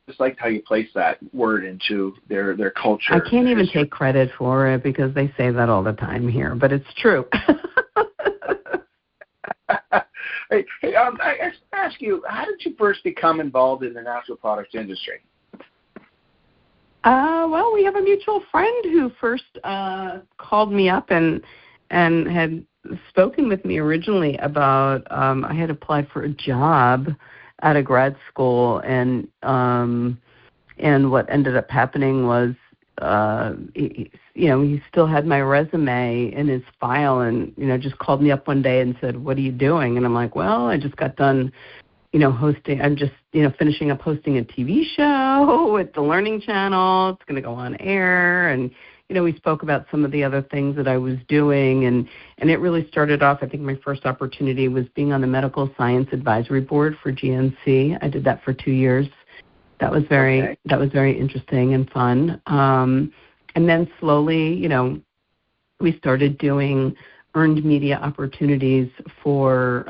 [SPEAKER 3] just liked how you place that word into their culture.
[SPEAKER 4] I can't even take credit for it because they say that all the time here, but it's true.
[SPEAKER 3] I ask you, how did you first become involved in the natural products industry?
[SPEAKER 4] Well, we have a mutual friend who first called me up and had spoken with me originally about I had applied for a job at a grad school, and what ended up happening was he still had my resume in his file, and just called me up one day and said, "What are you doing?" And I'm like, "Well, I just got done hosting. I'm just finishing up hosting a TV show at the Learning Channel. It's going to go on air." And we spoke about some of the other things that I was doing, and it really started off, I think my first opportunity was being on the Medical Science Advisory Board for GNC. I did that for 2 years. That was very interesting and fun. And then slowly, we started doing earned media opportunities for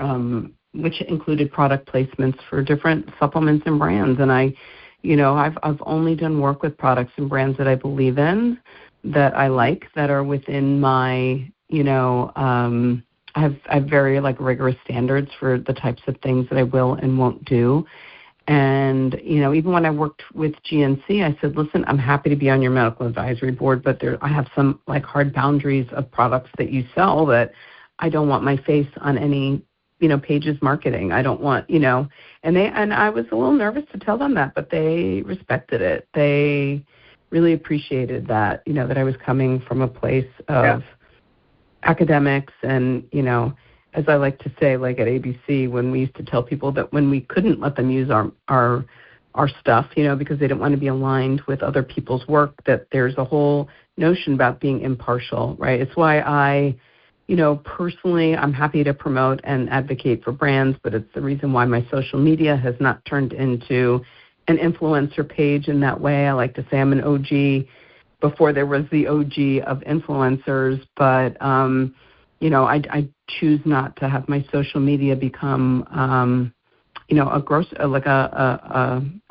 [SPEAKER 4] which included product placements for different supplements and brands. And I've only done work with products and brands that I believe in, that I like, that are within my, I have very rigorous standards for the types of things that I will and won't do. And, even when I worked with GNC, I said, listen, I'm happy to be on your medical advisory board, but I have some hard boundaries of products that you sell that I don't want my face on any, pages marketing. I don't want, and I was a little nervous to tell them that, but they respected it. They really appreciated that, that I was coming from a place of academics and, as I like to say, like at ABC, when we used to tell people that when we couldn't let them use our stuff, because they didn't want to be aligned with other people's work, that there's a whole notion about being impartial, right? It's why I, personally, I'm happy to promote and advocate for brands, but it's the reason why my social media has not turned into an influencer page in that way. I like to say I'm an OG before there was the OG of influencers, but I choose not to have my social media become, a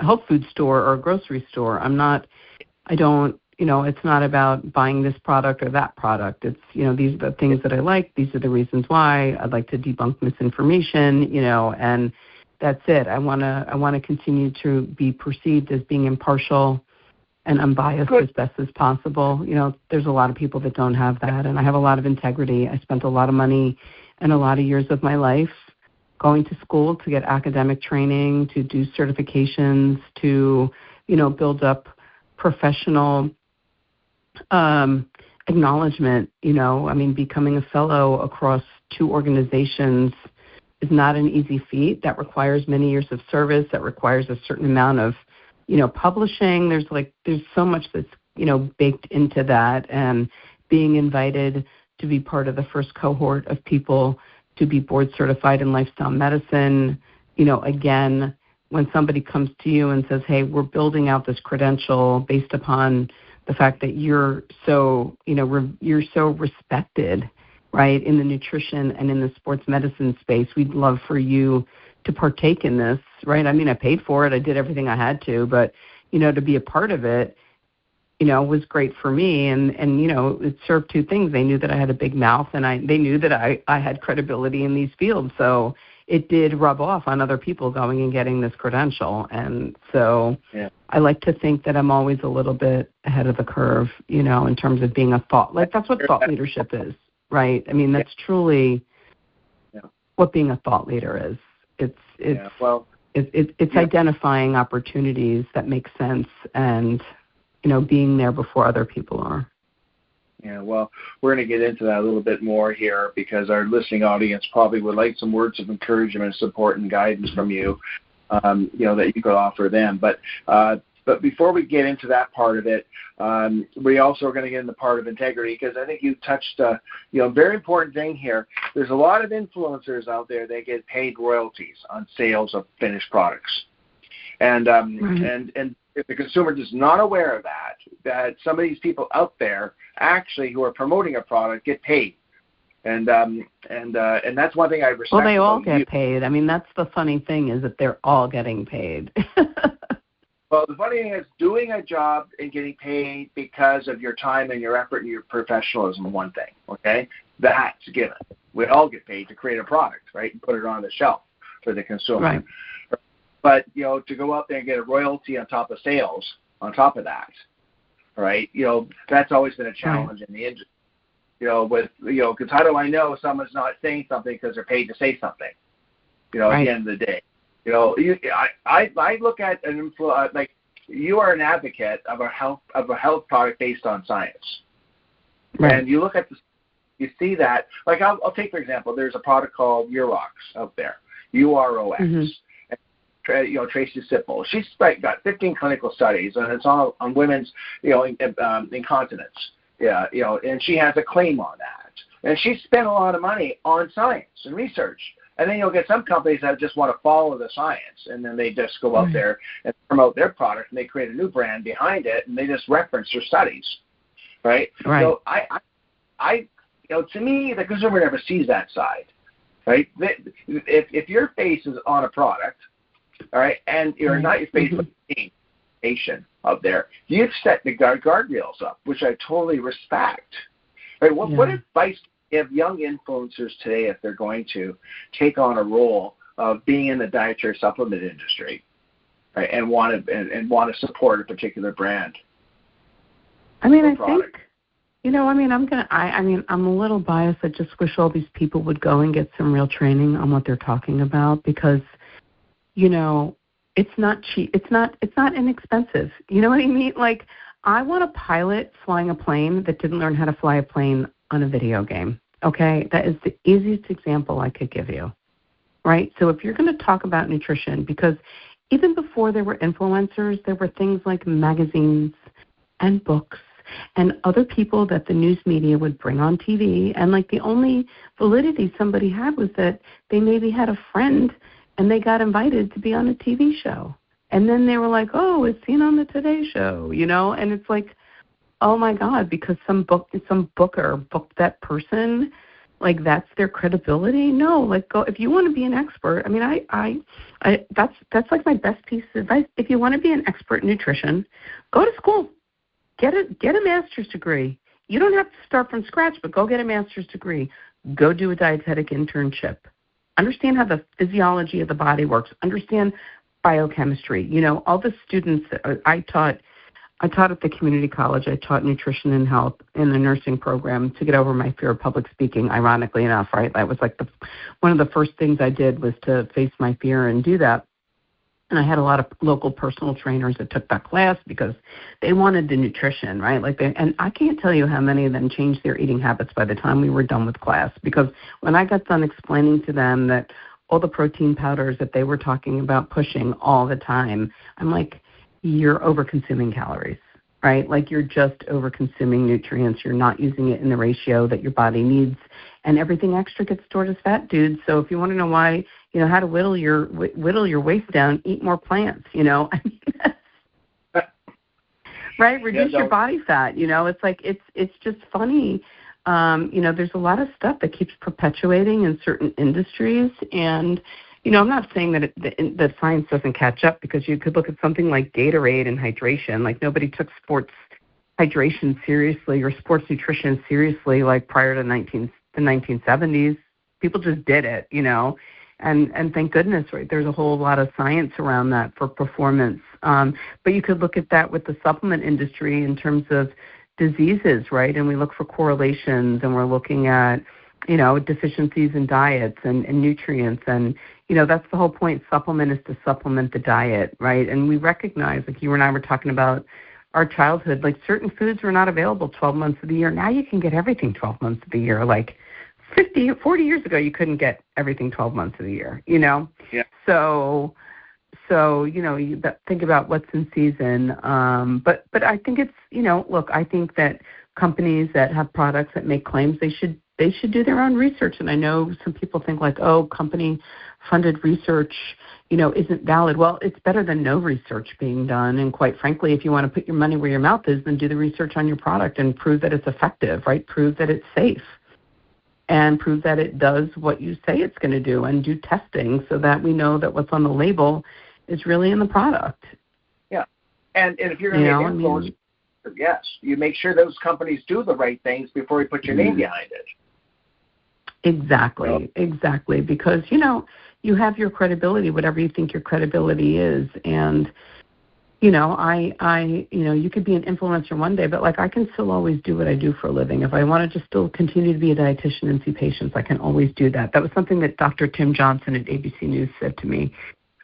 [SPEAKER 4] health food store or a grocery store. It's not about buying this product or that product. It's, these are the things that I like. These are the reasons why. I'd like to debunk misinformation, and that's it. I want to continue to be perceived as being impartial and unbiased as best as possible. There's a lot of people that don't have that, and I have a lot of integrity. I spent a lot of money and a lot of years of my life going to school to get academic training, to do certifications, to, build up professional acknowledgement. Becoming a fellow across 2 organizations is not an easy feat. That requires many years of service. That requires a certain amount of, publishing. There's so much that's, baked into that, and being invited to be part of the first cohort of people to be board certified in lifestyle medicine. Again, when somebody comes to you and says, hey, we're building out this credential based upon the fact that you're so, you're so respected, right, in the nutrition and in the sports medicine space, we'd love for you to partake in this, right? I paid for it. I did everything I had to, but, to be a part of it, was great for me. And it served 2 things. They knew that I had a big mouth, and they knew that I had credibility in these fields. So it did rub off on other people going and getting this credential. And so I like to think that I'm always a little bit ahead of the curve, in terms of being a thought. That's what thought leadership is, right? That's truly what being a thought leader is. It's identifying opportunities that make sense and, being there before other people are.
[SPEAKER 3] Yeah, well, we're going to get into that a little bit more here because our listening audience probably would like some words of encouragement, support, and guidance from you, that you could offer them. But before we get into that part of it, we also are going to get into the part of integrity, because I think you touched a very important thing here. There's a lot of influencers out there that get paid royalties on sales of finished products, and if the consumer is not aware of that some of these people out there actually who are promoting a product get paid. And that's one thing I respect.
[SPEAKER 4] Well, they all get paid. That's the funny thing, is that they're all getting paid.
[SPEAKER 3] Well, the funny thing is doing a job and getting paid because of your time and your effort and your professionalism, one thing, okay? That's given. We all get paid to create a product, right, and put it on the shelf for the consumer. Right. But, to go out there and get a royalty on top of sales, on top of that, right, that's always been a challenge in the industry. Because how do I know someone's not saying something because they're paid to say something, at the end of the day? I look at like you are an advocate of a health product based on science, and you look at you see that. Like I'll take for example, there's a product called Urox out there, UROX. Mm-hmm. Tracy Sipple. She's got 15 clinical studies, and it's all on women's incontinence. And she has a claim on that, and she spent a lot of money on science and research. And then you'll get some companies that just want to follow the science, and then they just go out there and promote their product, and they create a new brand behind it, and they just reference their studies, right? So to me, the consumer never sees that side, right? If your face is on a product, all right, and you're not your face, but patient up there, you've set the guardrails up, which I totally respect. Right? What advice give young influencers today if they're going to take on a role of being in the dietary supplement industry, right, and want to support a particular brand?
[SPEAKER 4] I think, I'm a little biased. I just wish all these people would go and get some real training on what they're talking about, because, it's not cheap. It's not inexpensive. You know what I mean? Like, I want a pilot flying a plane that didn't learn how to fly a plane on a video game, okay? That is the easiest example I could give you, right? So if you're going to talk about nutrition, because even before there were influencers, there were things like magazines and books and other people that the news media would bring on TV, and like the only validity somebody had was that they maybe had a friend and they got invited to be on a TV show. And then they were like, oh, it's seen on the Today Show, and it's like, oh my God, because some booker booked that person like that's their credibility. No, like go if you want to be an expert. I mean, I that's like my best piece of advice. If you want to be an expert in nutrition, go to school, get a master's degree. You don't have to start from scratch, but go get a master's degree. Go do a dietetic internship. Understand how the physiology of the body works. Understand biochemistry. You know, all the students that I taught at the community college. I taught nutrition and health in the nursing program to get over my fear of public speaking, ironically enough, right? That was like one of the first things I did was to face my fear and do that. And I had a lot of local personal trainers that took that class because they wanted the nutrition, right? And I can't tell you how many of them changed their eating habits by the time we were done with class, because when I got done explaining to them that all the protein powders that they were talking about pushing all the time, I'm like, you're over-consuming calories, right? Like you're just over-consuming nutrients. You're not using it in the ratio that your body needs, and everything extra gets stored as fat, dude. So if you want to know why, you know, how to whittle your waist down, eat more plants, you know. I mean, right? Reduce your body fat, you know. It's like it's just funny. You know, there's a lot of stuff that keeps perpetuating in certain industries, and you know, I'm not saying that that science doesn't catch up, because you could look at something like Gatorade and hydration. Like nobody took sports hydration seriously or sports nutrition seriously like prior to the 1970s. People just did it, you know. And thank goodness, right? There's a whole lot of science around that for performance. But you could look at that with the supplement industry in terms of diseases, right? And we look for correlations, and we're looking at, you know, deficiencies in diets and nutrients. And, you know, that's the whole point. Supplement is to supplement the diet, right? And we recognize, like you and I were talking about our childhood, like certain foods were not available 12 months of the year. Now you can get everything 12 months of the year. Like 40 years ago, you couldn't get everything 12 months of the year, you know?
[SPEAKER 3] Yeah.
[SPEAKER 4] So you know, you think about what's in season. But I think it's, you know, look, I think that companies that have products that make claims, they should do their own research. And I know some people think like, oh, company-funded research, you know, isn't valid. Well, it's better than no research being done. And quite frankly, if you want to put your money where your mouth is, then do the research on your product and prove that it's effective, right? Prove that it's safe. And prove that it does what you say it's going to do, and do testing so that we know that what's on the label is really in the product.
[SPEAKER 3] Yeah. And if you're going to be an influencer, yes, you make sure those companies do the right things before you put your name behind it.
[SPEAKER 4] Exactly. Because, you know, you have your credibility, whatever you think your credibility is. And, you know, you know, you could be an influencer one day, but like I can still always do what I do for a living. If I wanted to still continue to be a dietitian and see patients, I can always do that. That was something that Dr. Tim Johnson at ABC News said to me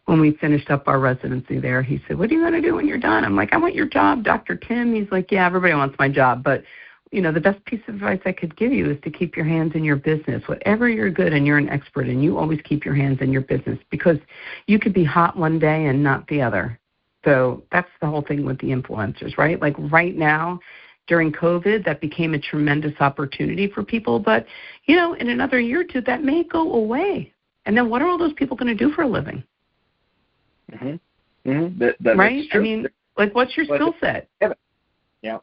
[SPEAKER 4] when we finished up our residency there. He said, "What are you going to do when you're done?" I'm like, "I want your job, Dr. Tim." He's like, "Yeah, everybody wants my job, but you know, the best piece of advice I could give you is to keep your hands in your business. Whatever you're good and you're an expert in, you always keep your hands in your business, because you could be hot one day and not the other." So that's the whole thing with the influencers, right? Like right now, during COVID, that became a tremendous opportunity for people. But, you know, in another year or two, that may go away. And then what are all those people going to do for a living?
[SPEAKER 3] Mm-hmm. Mm-hmm.
[SPEAKER 4] Right? I mean, like, what's your skill set?
[SPEAKER 3] Yeah.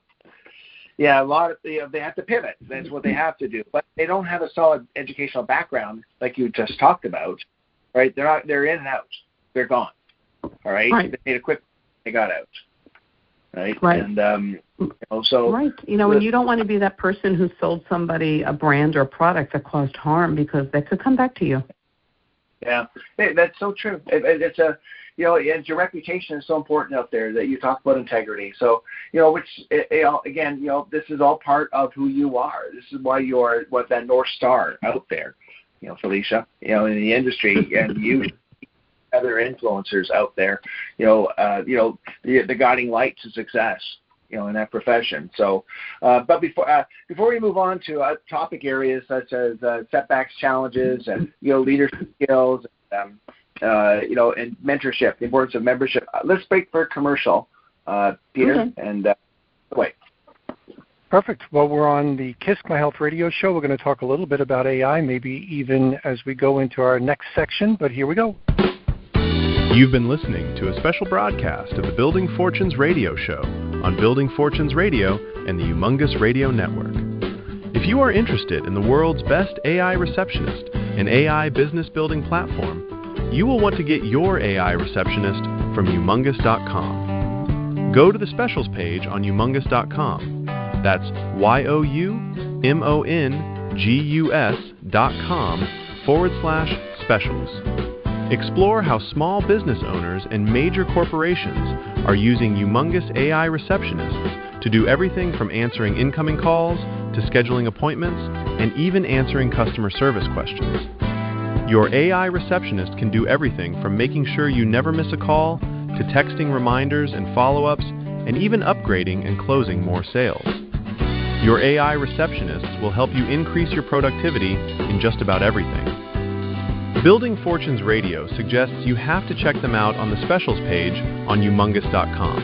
[SPEAKER 3] Yeah, a lot of they have to pivot. That's what they have to do. But they don't have a solid educational background like you just talked about, right? They're in and out. They're gone. All right? They made a quick, they got out. Right? And, you know, so. Right. You know,
[SPEAKER 4] and you don't want to be that person who sold somebody a brand or a product that caused harm, because that could come back to you.
[SPEAKER 3] Yeah, that's so true. It's a, you know, and your reputation is so important out there, that you talk about integrity. So, you know, which, again, you know, this is all part of who you are. This is why you are that North Star out there, you know, Felicia, you know, in the industry, and you other influencers out there, you know, the guiding light to success, you know, in that profession. So, but before we move on to topic areas such as setbacks, challenges, and, you know, leadership skills, you know, and mentorship, the importance of membership, let's break for a commercial, Peter, and wait.
[SPEAKER 2] Perfect. Well, we're on the KISC My Health Radio show. We're going to talk a little bit about AI, maybe even as we go into our next section, but here we go.
[SPEAKER 1] You've been listening to a special broadcast of the Building Fortunes Radio Show on Building Fortunes Radio and the Humongous Radio Network. If
[SPEAKER 5] If you are interested in the world's best AI receptionist and AI business building platform, you will want to get your AI receptionist from Umongous.com. Go to the specials page on Umongous.com. That's YOUMONGUS.com/specials. Explore how small business owners and major corporations are using Umongous AI receptionists to do everything from answering incoming calls to scheduling appointments and even answering customer service questions. Your AI receptionist can do everything from making sure you never miss a call to texting reminders and follow-ups and even upgrading and closing more sales. Your AI receptionists will help you increase your productivity in just about everything. Building Fortunes Radio suggests you have to check them out on the specials page on Umongous.com.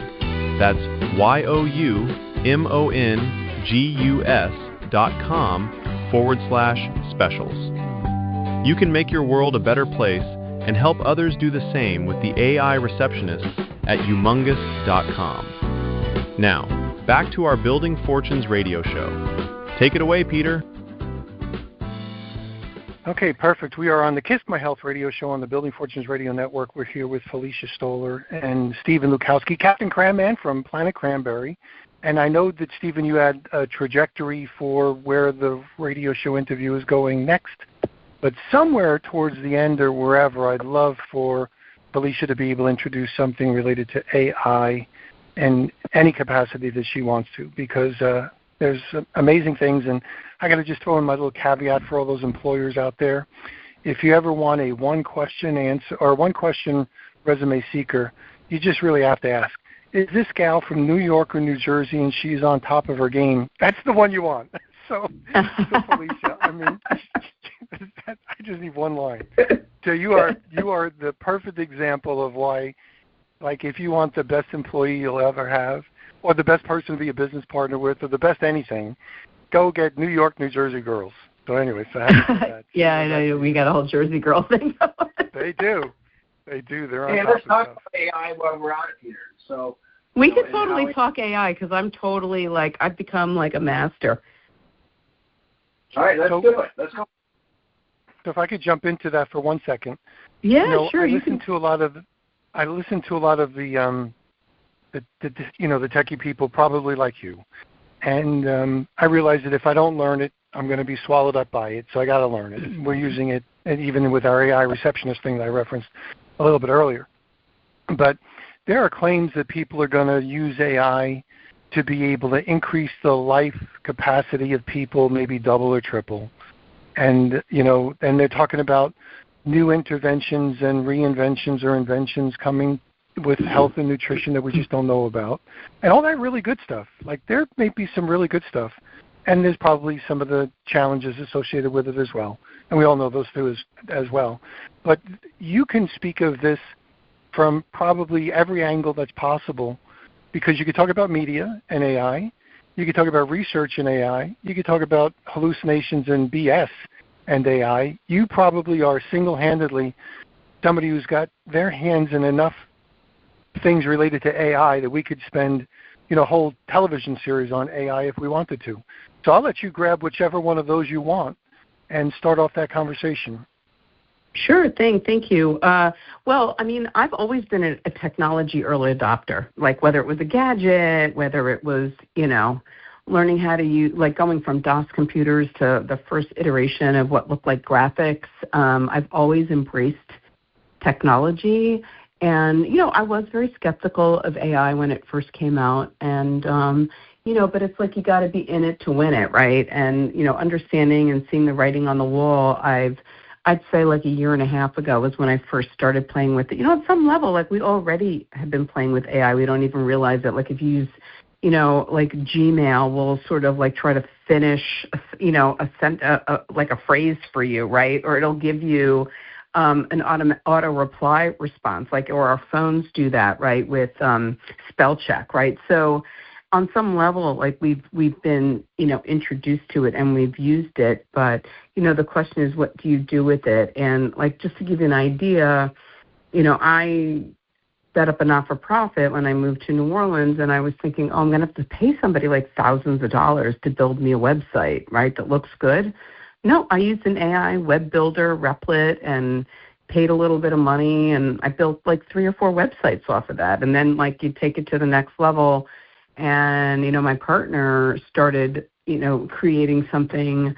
[SPEAKER 5] That's YOUMONGUS.com/specials. You can make your world a better place and help others do the same with the AI receptionists at Umongous.com. Now, back to our Building Fortunes radio show. Take it away, Peter.
[SPEAKER 2] Okay, perfect. We are on the KISC My Health Radio show on the Building Fortunes Radio Network. We're here with Felicia Stoler and Stephen Lukawski, Captain Cran Man from Planet Cranberry. And I know that, Stephen, you had a trajectory for where the radio show interview is going next. But somewhere towards the end or wherever, I'd love for Felicia to be able to introduce something related to AI in any capacity that she wants to, because there's amazing things. And I got to just throw in my little caveat for all those employers out there. If you ever want a one-question answer or one-question resume seeker, you just really have to ask, is this gal from New York or New Jersey and she's on top of her game? That's the one you want. So Felicia, I mean, I just need one line. So you are the perfect example of why, like, if you want the best employee you'll ever have, or the best person to be a business partner with, or the best anything, go get New York, New Jersey girls. So anyway, so that.
[SPEAKER 4] Yeah, I know we got a whole Jersey girl thing going.
[SPEAKER 2] They do. They're on top
[SPEAKER 3] let's
[SPEAKER 2] of
[SPEAKER 3] talk
[SPEAKER 2] stuff.
[SPEAKER 3] about AI while we're on it, Peter. So
[SPEAKER 4] we could totally talk AI because I'm totally I've become like a master.
[SPEAKER 3] All right, let's do it. Let's go.
[SPEAKER 2] So if I could jump into that for 1 second.
[SPEAKER 4] Yeah, sure.
[SPEAKER 2] I listen to a lot of the techie people, probably like you, and I realize that if I don't learn it, I'm going to be swallowed up by it. So I got to learn it. We're using it, and even with our AI receptionist thing that I referenced a little bit earlier. But there are claims that people are going to use AI to be able to increase the life capacity of people, maybe double or triple. And, and they're talking about new interventions and reinventions or inventions coming with health and nutrition that we just don't know about. And all that really good stuff. Like, there may be some really good stuff. And there's probably some of the challenges associated with it as well. And we all know those two as well. But you can speak of this from probably every angle that's possible, because you could talk about media and AI. You could talk about research and AI. You could talk about hallucinations and BS and AI. You probably are single-handedly somebody who's got their hands in enough things related to AI that we could spend, a whole television series on AI if we wanted to. So I'll let you grab whichever one of those you want and start off that conversation.
[SPEAKER 4] Sure thing. Thank you. Well, I mean, I've always been a technology early adopter, like whether it was a gadget, whether it was, learning how to use, like going from DOS computers to the first iteration of what looked like graphics. I've always embraced technology. And, I was very skeptical of AI when it first came out. And, but it's like you got to be in it to win it, right? And, understanding and seeing the writing on the wall, I'd say like a year and a half ago was when I first started playing with it. At some level, like we already have been playing with AI. We don't even realize it. Like if you use, like Gmail will sort of like try to finish, like a phrase for you, right? Or it'll give you an auto reply response, or our phones do that, right, with spell check, right? So on some level, like we've been, introduced to it and we've used it, but, the question is, what do you do with it? And like, just to give you an idea, I set up a not-for-profit when I moved to New Orleans, and I was thinking, I'm going to have to pay somebody like thousands of dollars to build me a website, right, that looks good. No, I used an AI web builder, Replit, and paid a little bit of money, and I built like 3 or 4 websites off of that. And then like you take it to the next level, and, my partner started, creating something,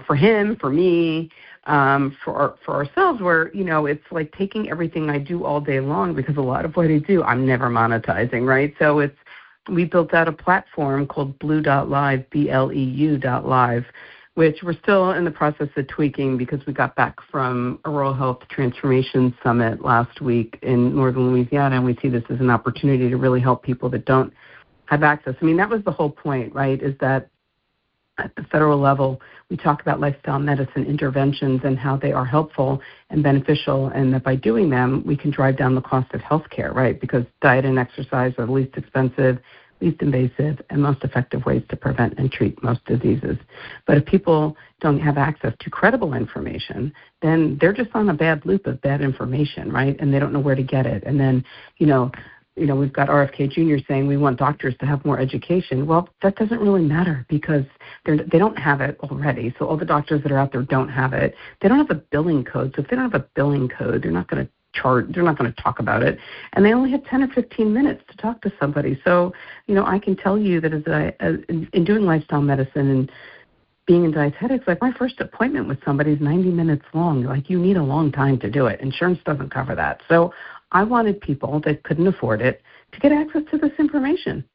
[SPEAKER 4] for him, for me, for ourselves, where, it's like taking everything I do all day long, because a lot of what I do, I'm never monetizing, right? So we built out a platform called Blue.live, BLEU.live, which we're still in the process of tweaking because we got back from a Rural Health Transformation Summit last week in northern Louisiana, and we see this as an opportunity to really help people that don't have access. I mean, that was the whole point, right, is that at the federal level, we talk about lifestyle medicine interventions and how they are helpful and beneficial, and that by doing them, we can drive down the cost of health care, right, because diet and exercise are the least expensive, least invasive, and most effective ways to prevent and treat most diseases. But if people don't have access to credible information, then they're just on a bad loop of bad information, right? And they don't know where to get it. And then, we've got RFK Jr. saying we want doctors to have more education. Well, that doesn't really matter because they don't have it already. So all the doctors that are out there don't have it. They don't have a billing code. So if they don't have a billing code, they're not going to they're not going to talk about it, and they only have 10 or 15 minutes to talk to somebody. So, I can tell you that in doing lifestyle medicine and being in dietetics, like my first appointment with somebody is 90 minutes long. Like you need a long time to do it. Insurance doesn't cover that. So I wanted people that couldn't afford it to get access to this information,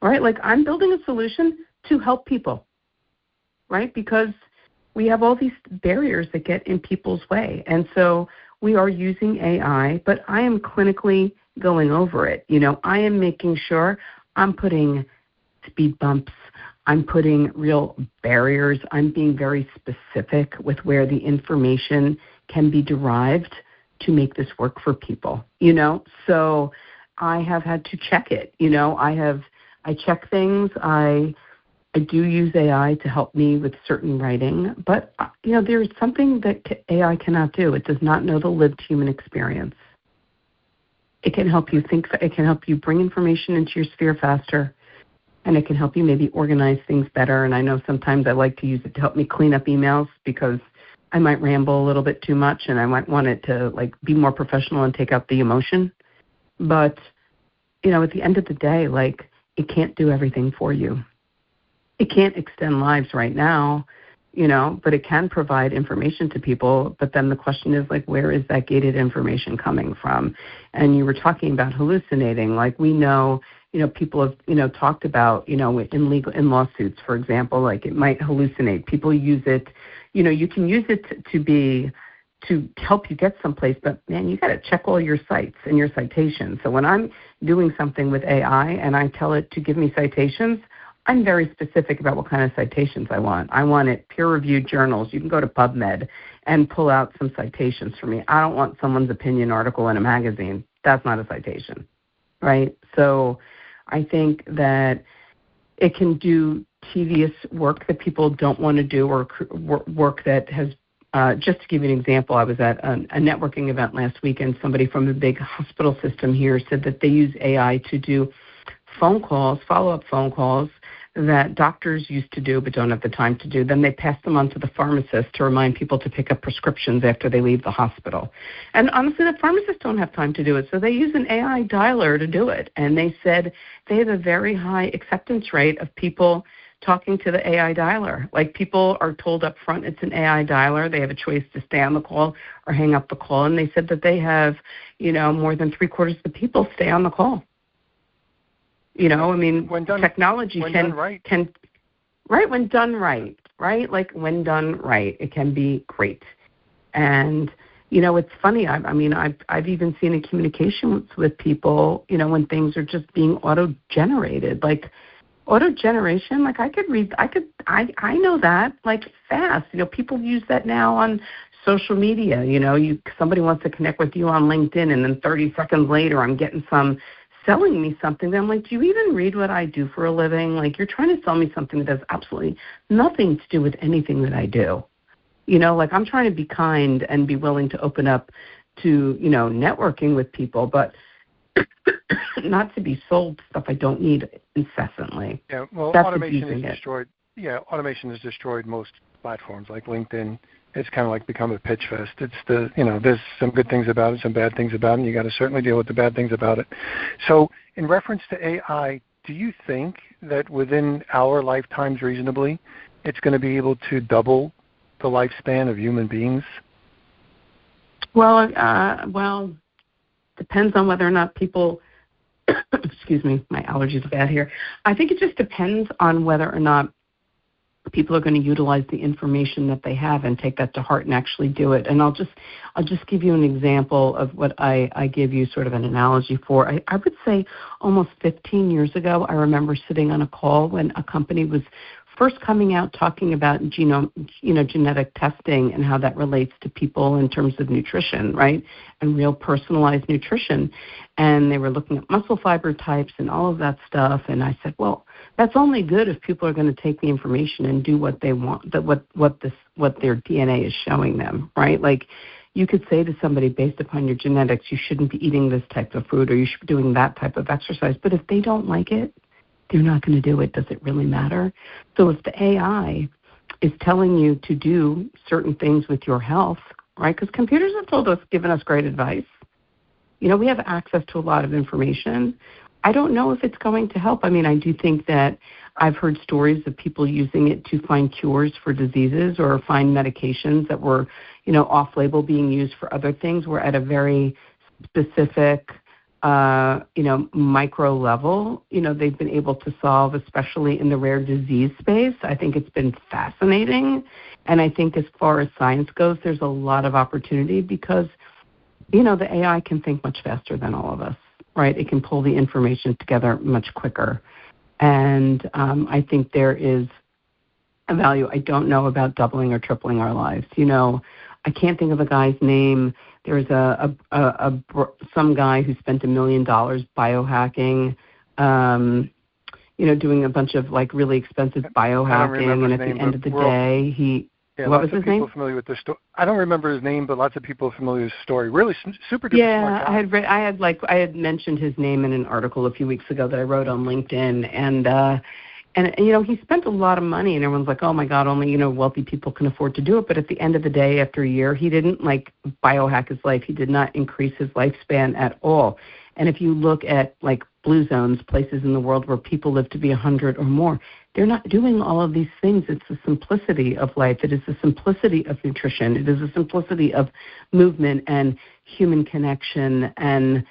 [SPEAKER 4] right? Like I'm building a solution to help people, right? Because we have all these barriers that get in people's way. And so we are using AI, but I am clinically going over it. I am making sure I'm putting speed bumps. I'm putting real barriers. I'm being very specific with where the information can be derived to make this work for people, So I have had to check it. I check things. I do use AI to help me with certain writing, but, there's something that AI cannot do. It does not know the lived human experience. It can help you think, it can help you bring information into your sphere faster, and it can help you maybe organize things better. And I know sometimes I like to use it to help me clean up emails because I might ramble a little bit too much and I might want it to be more professional and take out the emotion. But, at the end of the day, it can't do everything for you. It can't extend lives right now, but it can provide information to people. But then the question is, where is that gated information coming from? And you were talking about hallucinating. We know, people have, talked about, in lawsuits, for example, it might hallucinate. People use it, you can use it to help you get someplace, but man, you got to check all your sites and your citations. So when I'm doing something with AI and I tell it to give me citations, I'm very specific about what kind of citations I want. I want it peer-reviewed journals. You can go to PubMed and pull out some citations for me. I don't want someone's opinion article in a magazine. That's not a citation, right? So I think that it can do tedious work that people don't want to do, or work that has, just to give you an example, I was at a networking event last week, and somebody from a big hospital system here said that they use AI to do phone calls, follow-up phone calls, that doctors used to do but don't have the time to do. Then they pass them on to the pharmacist to remind people to pick up prescriptions after they leave the hospital. And honestly, the pharmacists don't have time to do it, so they use an AI dialer to do it. And they said they have a very high acceptance rate of people talking to the AI dialer. People are told up front it's an AI dialer. They have a choice to stay on the call or hang up the call. And they said that they have, more than 3/4 of the people stay on the call. Technology when done right, when done right, when done right, it can be great. And, it's funny. I've even seen in communications with people, when things are just being auto-generated, auto-generation, I know that, fast. People use that now on social media. Somebody wants to connect with you on LinkedIn, and then 30 seconds later, I'm getting selling me something. Then I'm like, do you even read what I do for a living? You're trying to sell me something that has absolutely nothing to do with anything that I do. I'm trying to be kind and be willing to open up to, networking with people. But, not to be sold stuff I don't need incessantly.
[SPEAKER 2] Yeah, well,
[SPEAKER 4] That's
[SPEAKER 2] automation has
[SPEAKER 4] abusing it.
[SPEAKER 2] destroyed. Yeah, automation has destroyed most platforms like LinkedIn. It's kind of like become a pitch fest. It's there's some good things about it, some bad things about it, and you got to certainly deal with the bad things about it. So, in reference to AI, do you think that within our lifetimes, reasonably, it's going to be able to double the lifespan of human beings?
[SPEAKER 4] Well, depends on whether or not people. Excuse me, my allergies are bad here. I think it just depends on whether or not people are going to utilize the information that they have and take that to heart and actually do it. And I'll just give you an example of what I give you sort of an analogy for. I would say almost 15 years ago, I remember sitting on a call when a company was first coming out talking about genetic testing and how that relates to people in terms of nutrition, right? And real personalized nutrition. And they were looking at muscle fiber types and all of that stuff. And I said, well, that's only good if people are going to take the information and do what they want, what their DNA is showing them, right? Like you could say to somebody, based upon your genetics, you shouldn't be eating this type of food or you should be doing that type of exercise. But if they don't like it, they're not going to do it. Does it really matter? So if the AI is telling you to do certain things with your health, right? Because computers have given us great advice. We have access to a lot of information. I don't know if it's going to help. I mean, I do think that I've heard stories of people using it to find cures for diseases or find medications that were, off-label being used for other things. We're at a very specific micro level, they've been able to solve, especially in the rare disease space. I think it's been fascinating. And I think as far as science goes, there's a lot of opportunity because, the AI can think much faster than all of us, right? It can pull the information together much quicker. And I think there is a value. I don't know about doubling or tripling our lives. I can't think of a guy's name. There's some guy who spent $1 million biohacking, doing a bunch of like really expensive biohacking, and at the end of the day, what was his name?
[SPEAKER 2] Familiar with this story. I don't remember his name, but lots of people are familiar with the story. Really super duper
[SPEAKER 4] smart
[SPEAKER 2] guy.
[SPEAKER 4] I had mentioned his name in an article a few weeks ago that I wrote on LinkedIn, and he spent a lot of money, and everyone's like, oh my God, only wealthy people can afford to do it. But at the end of the day, after a year, he didn't like biohack his life. He did not increase his lifespan at all. And if you look at like blue zones, places in the world where people live to be 100 or more, they're not doing all of these things. It's the simplicity of life. It is the simplicity of nutrition. It is the simplicity of movement and human connection and,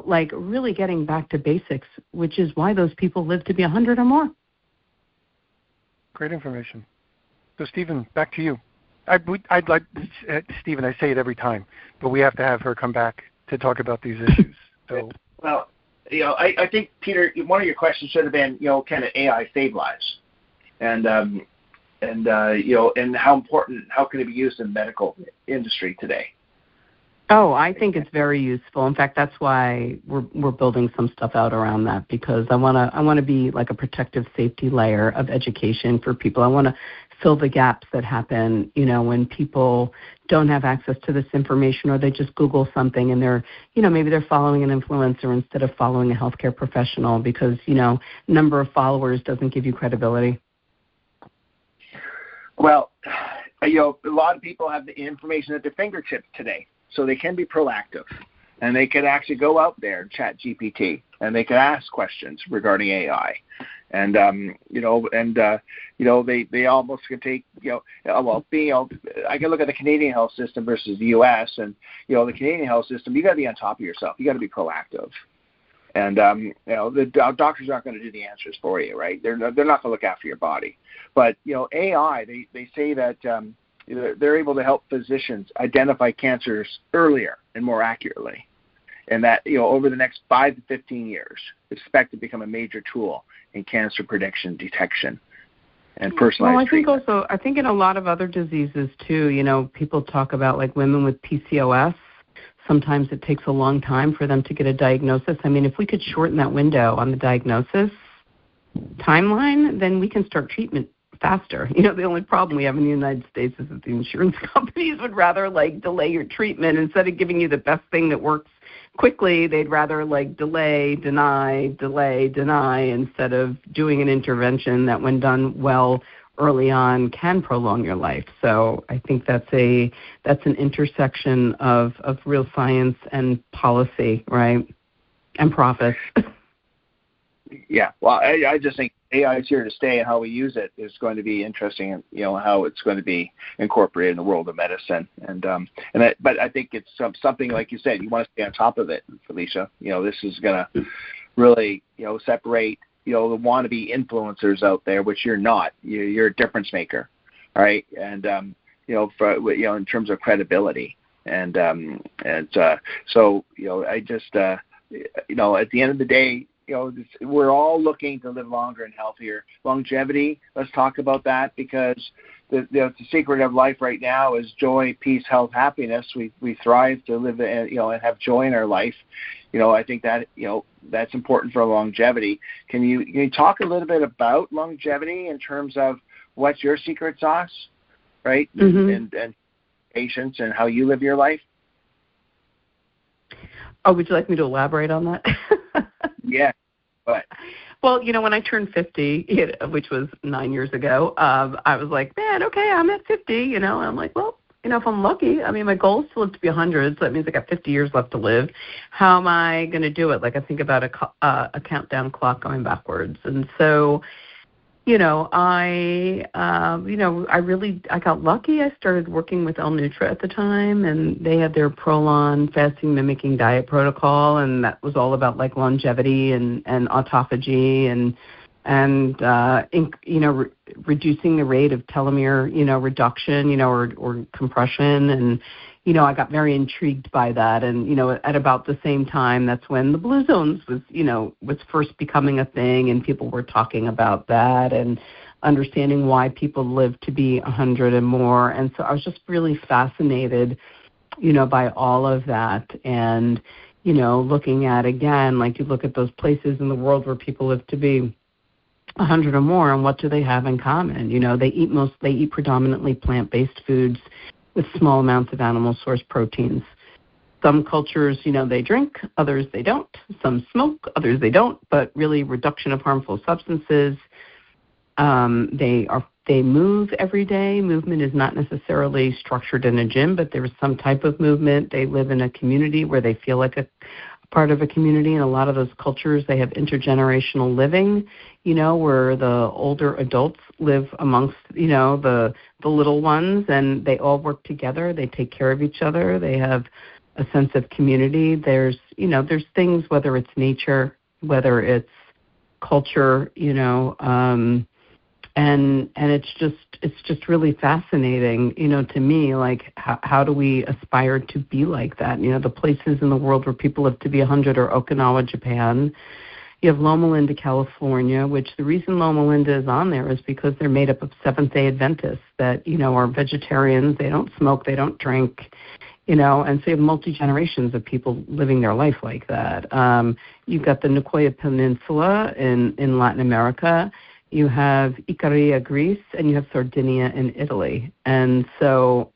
[SPEAKER 4] like really getting back to basics, which is why those people live to be 100 or more.
[SPEAKER 2] Great information. So, Stephen, back to you. I'd like, Stephen, I say it every time, but we have to have her come back to talk about these issues. So,
[SPEAKER 3] well, I think, Peter, one of your questions should have been, can an AI save lives? And how important, how can it be used in the medical industry today?
[SPEAKER 4] Oh, I think it's very useful. In fact, that's why we're building some stuff out around that, because I want to be like a protective safety layer of education for people. I want to fill the gaps that happen, when people don't have access to this information, or they just Google something and they're, maybe they're following an influencer instead of following a healthcare professional because, number of followers doesn't give you credibility.
[SPEAKER 3] Well, a lot of people have the information at their fingertips today. So they can be proactive, and they could actually go out there and chat GPT, and they could ask questions regarding AI, and they almost could take I can look at the Canadian health system versus the U.S. and the Canadian health system, you got to be on top of yourself, you got to be proactive, and the doctors aren't going to do the answers for you, right? They're not going to look after your body, but AI, they say that. They're able to help physicians identify cancers earlier and more accurately. And that, over the next 5 to 15 years, expect to become a major tool in cancer prediction, detection, and personalized treatment.
[SPEAKER 4] I think in a lot of other diseases too, people talk about like women with PCOS. Sometimes it takes a long time for them to get a diagnosis. I mean, if we could shorten that window on the diagnosis timeline, then we can start treatment faster. The only problem we have in the United States is that the insurance companies would rather like delay your treatment instead of giving you the best thing that works quickly. They'd rather like delay, deny, instead of doing an intervention that, when done well early on, can prolong your life. So I think that's an intersection of real science and policy, right? And profit.
[SPEAKER 3] Yeah, well, I just think AI is here to stay, and how we use it is going to be interesting, and how it's going to be incorporated in the world of medicine. But I think it's something, like you said, you want to stay on top of it, Felicia. This is going to really separate the wannabe influencers out there, which you're not. You're a difference maker, all right? And in terms of credibility, so I just at the end of the day, we're all looking to live longer and healthier. Longevity, let's talk about that, because the secret of life right now is joy, peace, health, happiness. We thrive to live and have joy in our life. I think that that's important for longevity. Can you talk a little bit about longevity in terms of what's your secret sauce, right?
[SPEAKER 4] Mm-hmm.
[SPEAKER 3] And patience and how you live your life?
[SPEAKER 4] Oh, would you like me to elaborate on that?
[SPEAKER 3] Yeah. But
[SPEAKER 4] well, when I turned 50, which was 9 years ago, I was like, man, okay, I'm at 50, I'm like, well, if I'm lucky, my goal is to live to be 100, so that means I got 50 years left to live. How am I going to do it? Like, I think about a countdown clock going backwards. And so, I got lucky. I started working with El Nutra at the time, and they had their Prolon fasting mimicking diet protocol, and that was all about like longevity and autophagy and reducing the rate of telomere, reduction, or compression. And, I got very intrigued by that. And, at about the same time, that's when the Blue Zones was first becoming a thing, and people were talking about that and understanding why people live to be 100 and more. And so I was just really fascinated, by all of that. And, looking at, again, like you look at those places in the world where people live to be 100 or more, and what do they have in common? They eat predominantly plant-based foods with small amounts of animal source proteins. Some cultures, they drink, others they don't. Some smoke, others they don't, but really reduction of harmful substances. They move every day. Movement is not necessarily structured in a gym, but there is some type of movement. They live in a community where they feel like a part of a community. In a lot of those cultures, they have intergenerational living, where the older adults live amongst, the little ones, and they all work together. They take care of each other. They have a sense of community. There's things, whether it's nature, whether it's culture, and it's just really fascinating, to me, like how do we aspire to be like that? The places in the world where people live to be 100 are Okinawa, Japan. You have Loma Linda, California, which the reason Loma Linda is on there is because they're made up of Seventh-day Adventists that, are vegetarians. They don't smoke, they don't drink, and so you have multi-generations of people living their life like that. You've got the Nicoya Peninsula in Latin America. You have Icaria, Greece, and you have Sardinia in Italy. And so,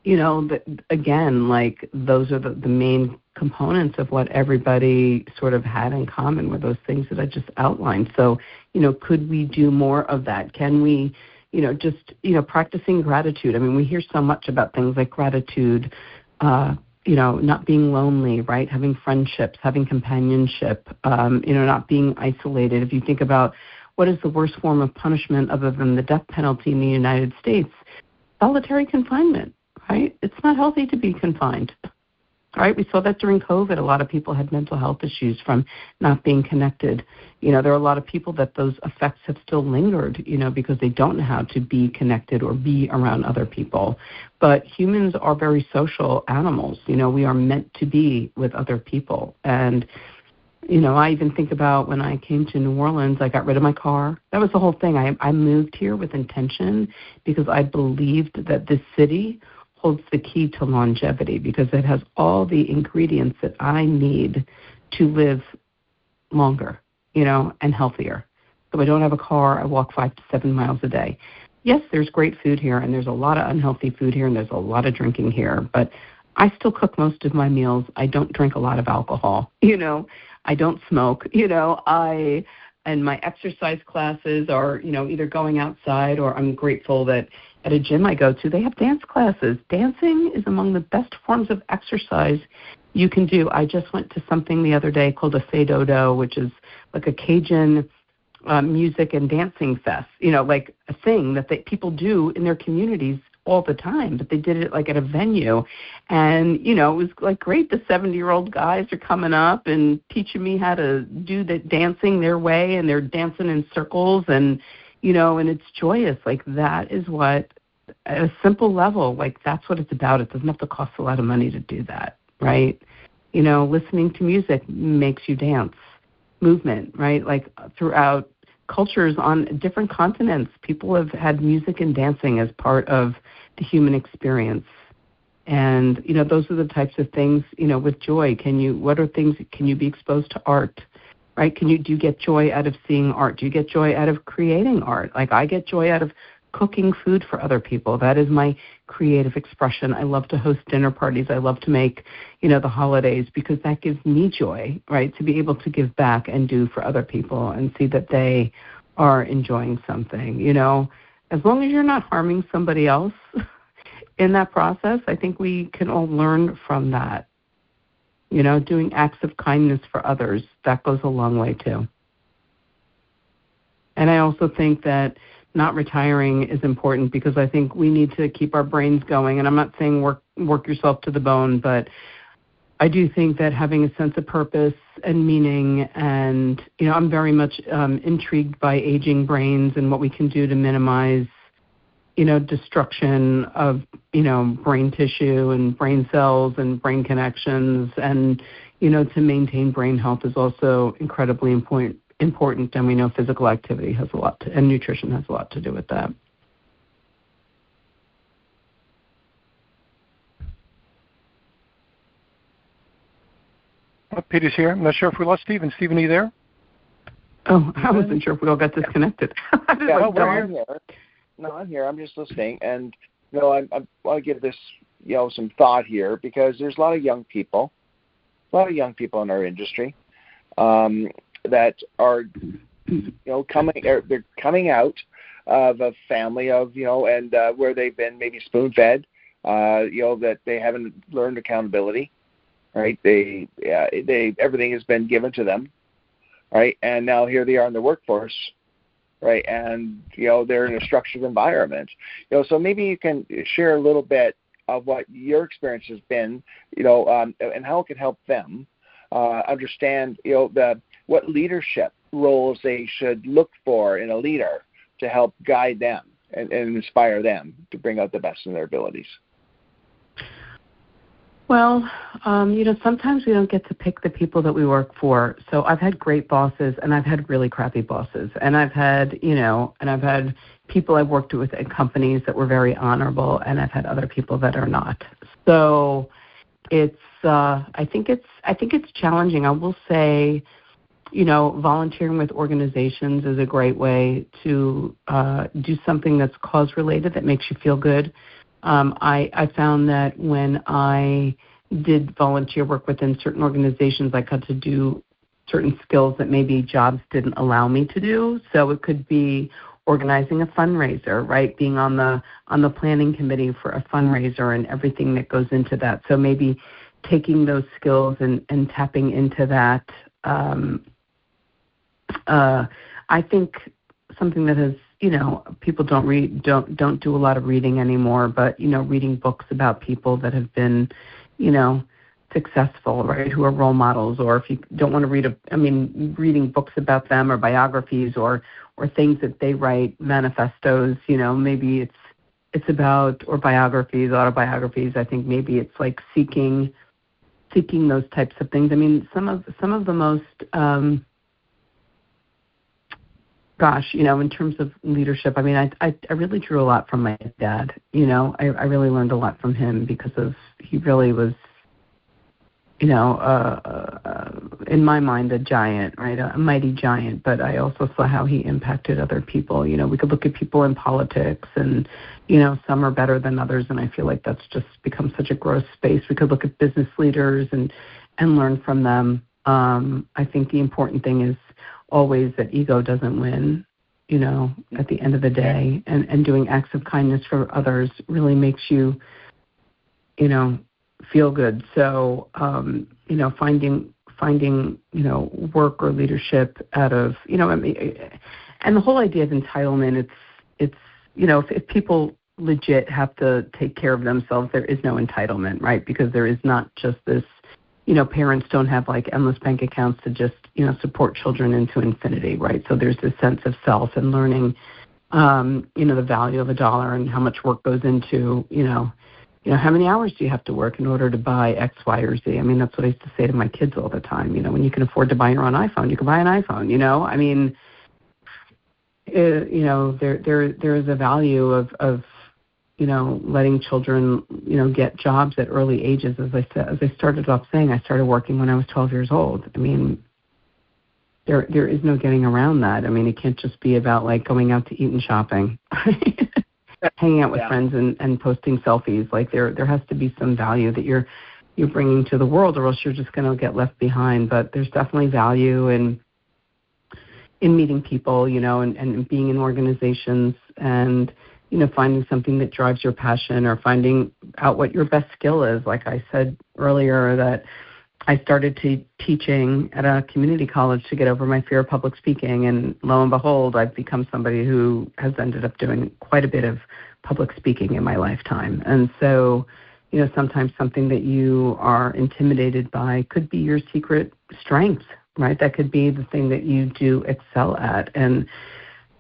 [SPEAKER 4] again, like those are the main components of what everybody sort of had in common, were those things that I just outlined. So, could we do more of that? Can we, practicing gratitude? We hear so much about things like gratitude, not being lonely, right? Having friendships, having companionship, not being isolated. If you think about what is the worst form of punishment other than the death penalty in the United States, solitary confinement, right? It's not healthy to be confined, right? We saw that during COVID. A lot of people had mental health issues from not being connected. There are a lot of people that those effects have still lingered, because they don't know how to be connected or be around other people. But humans are very social animals. We are meant to be with other people. And, I even think about when I came to New Orleans, I got rid of my car. That was the whole thing. I moved here with intention because I believed that this city holds the key to longevity, because it has all the ingredients that I need to live longer, and healthier. So I don't have a car. I walk 5 to 7 miles a day. Yes, there's great food here, and there's a lot of unhealthy food here, and there's a lot of drinking here. But I still cook most of my meals. I don't drink a lot of alcohol. I don't smoke. And my exercise classes are, either going outside, or I'm grateful that at a gym I go to, they have dance classes. Dancing is among the best forms of exercise you can do. I just went to something the other day called a Fedodo, which is like a Cajun music and dancing fest, like a thing that people do in their communities all the time, but they did it like at a venue. And, it was like great. The 70-year-old guys are coming up and teaching me how to do the dancing their way, and they're dancing in circles, and, and it's joyous. Like that is what, at a simple level, like that's what it's about. It doesn't have to cost a lot of money to do that, right? Listening to music makes you dance. Movement, right? Like throughout cultures on different continents, people have had music and dancing as part of the human experience. And, those are the types of things, with joy. Can you be exposed to art, right? Do you get joy out of seeing art? Do you get joy out of creating art? Like I get joy out of cooking food for other people. That is my creative expression. I love to host dinner parties. I love to make, the holidays, because that gives me joy, right? To be able to give back and do for other people and see that they are enjoying something, As long as you're not harming somebody else in that process, I think we can all learn from that. Doing acts of kindness for others, that goes a long way too. And I also think that not retiring is important, because I think we need to keep our brains going. And I'm not saying work yourself to the bone, but I do think that having a sense of purpose and meaning, and, I'm very much intrigued by aging brains and what we can do to minimize, destruction of, brain tissue and brain cells and brain connections. And, to maintain brain health is also incredibly important. And we know physical activity has a lot and nutrition has a lot to do with that.
[SPEAKER 2] Peter's here. I'm not sure if we lost Stephen. Stephen, are you there?
[SPEAKER 4] Oh, I wasn't sure if we all got disconnected.
[SPEAKER 3] I'm here. No, I'm here. I'm just listening. And, I want to give this, some thought here, because there's a lot of young people in our industry that are, they're coming out of a family of, and where they've been maybe spoon-fed, that they haven't learned accountability, right? They everything has been given to them, right? And now here they are in the workforce, right? And, they're in a structured environment, so maybe you can share a little bit of what your experience has been, and how it can help them understand, what leadership roles they should look for in a leader to help guide them and inspire them to bring out the best in their abilities.
[SPEAKER 4] Well, sometimes we don't get to pick the people that we work for. So I've had great bosses, and I've had really crappy bosses. And I've had, I've had people I've worked with at companies that were very honorable, and I've had other people that are not. So it's, I think it's challenging. I will say, volunteering with organizations is a great way to do something that's cause-related that makes you feel good. I found that when I did volunteer work within certain organizations, I got to do certain skills that maybe jobs didn't allow me to do. So it could be organizing a fundraiser, right? Being on the planning committee for a fundraiser and everything that goes into that. So maybe taking those skills and tapping into that. I think something that has, people don't do a lot of reading anymore, but, reading books about people that have been, successful, right, who are role models, or if you don't want to reading books about them or biographies or things that they write, manifestos, maybe it's about, or biographies, autobiographies. I think maybe it's like seeking those types of things. I mean, some of the most, in terms of leadership, I mean, I really drew a lot from my dad. I really learned a lot from him because he really was, in my mind, a giant, right, a mighty giant, but I also saw how he impacted other people. We could look at people in politics and, some are better than others, and I feel like that's just become such a gross space. We could look at business leaders and learn from them. I think the important thing is always that ego doesn't win, at the end of the day, and doing acts of kindness for others really makes you, feel good. So, finding, work or leadership out of, and the whole idea of entitlement, it's, if people legit have to take care of themselves, there is no entitlement, right? Because there is not just this, parents don't have like endless bank accounts to just, support children into infinity, right? So there's this sense of self and learning, the value of a dollar and how much work goes into, how many hours do you have to work in order to buy X, Y, or Z? I mean, that's what I used to say to my kids all the time. When you can afford to buy your own iPhone, you can buy an iPhone, I mean, there is a value of letting children, get jobs at early ages. As I started off saying, I started working when I was 12 years old. I mean, there is no getting around that. I mean, it can't just be about like going out to eat and shopping, hanging out with friends and posting selfies. Like there has to be some value that you're bringing to the world, or else you're just going to get left behind. But there's definitely value in meeting people, and being in organizations and, finding something that drives your passion or finding out what your best skill is. Like I said earlier, that I started teaching at a community college to get over my fear of public speaking, and lo and behold, I've become somebody who has ended up doing quite a bit of public speaking in my lifetime. And so, sometimes something that you are intimidated by could be your secret strength, right? That could be the thing that you do excel at. And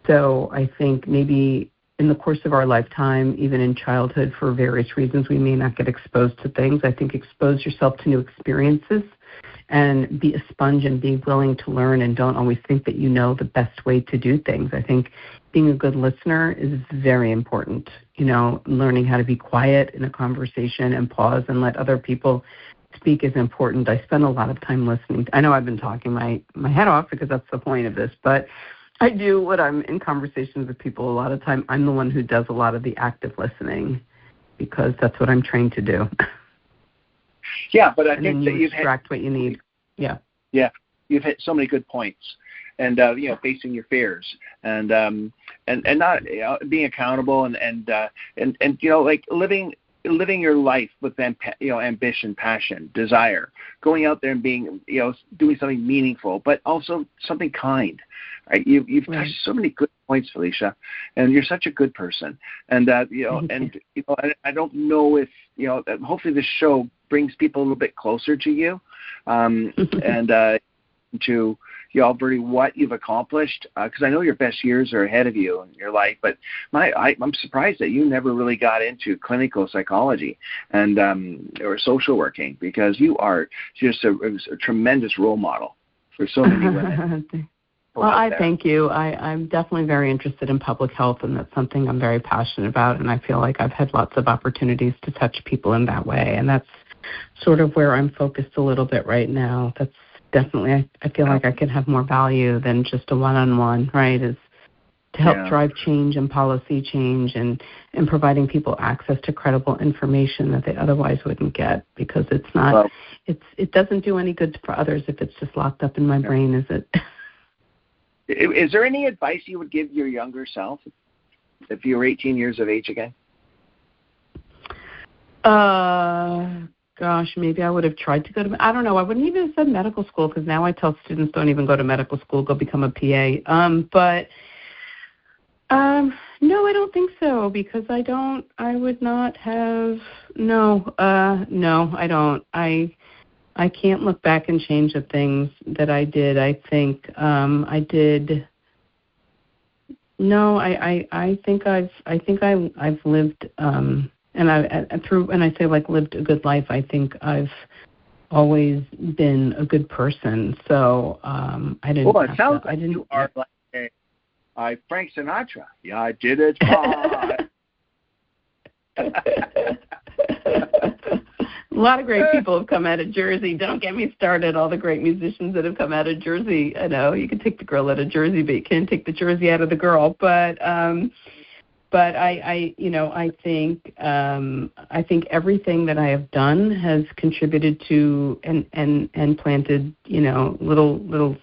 [SPEAKER 4] so I think maybe in the course of our lifetime, even in childhood, for various reasons, we may not get exposed to things. I think expose yourself to new experiences and be a sponge and be willing to learn, and don't always think that you know the best way to do things. I think being a good listener is very important, learning how to be quiet in a conversation and pause and let other people speak is important. I spend a lot of time listening. I know I've been talking my head off because that's the point of this, but I do, when I'm in conversations with people, a lot of time I'm the one who does a lot of the active listening because that's what I'm trained to do.
[SPEAKER 3] Yeah, but I
[SPEAKER 4] and
[SPEAKER 3] think
[SPEAKER 4] then
[SPEAKER 3] that
[SPEAKER 4] you extract what you need. Yeah. Yeah,
[SPEAKER 3] you've hit so many good points, and facing your fears, and not being accountable, and like living your life with ambition, passion, desire, going out there and being doing something meaningful, but also something kind. Right? You've touched so many good points, Felicia, and you're such a good person. And I don't know if hopefully this show brings people a little bit closer to you, and to already what you've accomplished, because I know your best years are ahead of you in your life, but I'm surprised that you never really got into clinical psychology and or social working, because you are just a tremendous role model for so many women.
[SPEAKER 4] Well, I thank you. I'm definitely very interested in public health, and that's something I'm very passionate about, and I feel like I've had lots of opportunities to touch people in that way, and that's sort of where I'm focused a little bit right now. That's definitely, I feel like I can have more value than just a one-on-one, right, is to help drive change and policy change and providing people access to credible information that they otherwise wouldn't get, because it's not, it doesn't do any good for others if it's just locked up in my brain, is it?
[SPEAKER 3] Is there any advice you would give your younger self if you were 18 years of age again?
[SPEAKER 4] Gosh, maybe I would have tried to go to, I don't know, I wouldn't even have said medical school, because now I tell students don't even go to medical school, go become a PA. No, I don't think so, because I would not have, no, I don't. I can't look back and change the things that I did. I think I did. No, I think I've lived, and I say like lived a good life. I think I've always been a good person. So I didn't.
[SPEAKER 3] Well, it sounds like you are like Frank Sinatra. Yeah, I did it.
[SPEAKER 4] lot of great people have come out of Jersey. Don't get me started. All the great musicians that have come out of Jersey. I know you can take the girl out of Jersey, but you can't take the Jersey out of the girl. But I think everything that I have done has contributed to and planted, little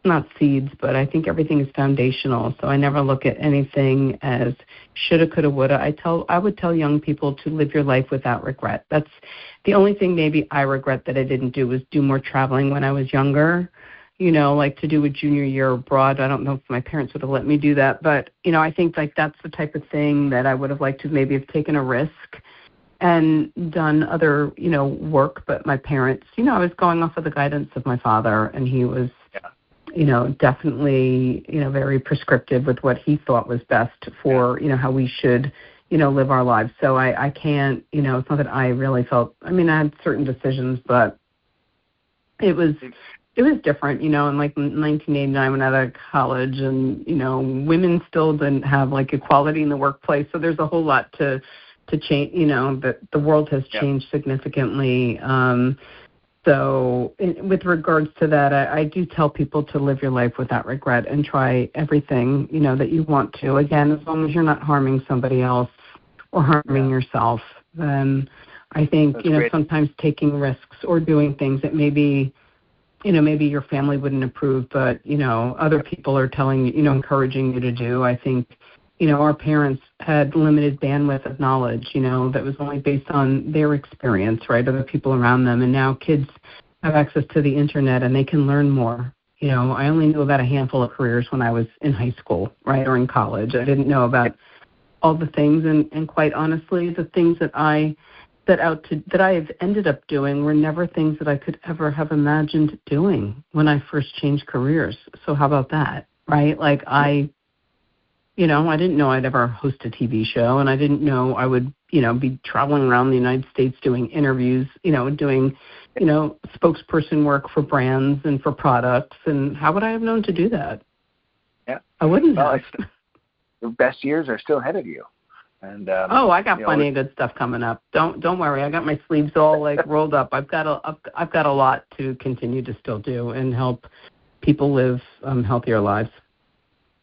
[SPEAKER 4] not seeds, but I think everything is foundational. So I never look at anything as shoulda, coulda, woulda. I would tell young people to live your life without regret. That's the only thing maybe I regret that I didn't do was do more traveling when I was younger. Like to do a junior year abroad. I don't know if my parents would have let me do that, but I think like that's the type of thing that I would have liked to maybe have taken a risk and done other, work. But my parents, I was going off of the guidance of my father, and he was definitely, very prescriptive with what he thought was best for, how we should, live our lives. So I can't, it's not that I really felt, I had certain decisions, but it was different, in like 1989 when I was out of college, and, women still didn't have like equality in the workplace. So there's a whole lot to change, that the world has changed significantly. So with regards to that, I do tell people to live your life without regret and try everything, that you want to. Again, as long as you're not harming somebody else or harming yourself, then I think, sometimes taking risks or doing things that maybe your family wouldn't approve, but, other people are telling you, encouraging you to do. I think, our parents had limited bandwidth of knowledge, that was only based on their experience, right, other people around them. And now kids have access to the Internet and they can learn more. I only knew about a handful of careers when I was in high school, right, or in college. I didn't know about all the things. And quite honestly, the things that I have ended up doing were never things that I could ever have imagined doing when I first changed careers. So how about that, right? Like I didn't know I'd ever host a TV show, and I didn't know I would, be traveling around the United States doing interviews, doing, spokesperson work for brands and for products. And how would I have known to do that? Yeah, I wouldn't have.
[SPEAKER 3] Your best years are still ahead of you. And
[SPEAKER 4] I got plenty of good stuff coming up. Don't worry. I got my sleeves all like rolled up. I've got a lot to continue to still do and help people live healthier lives.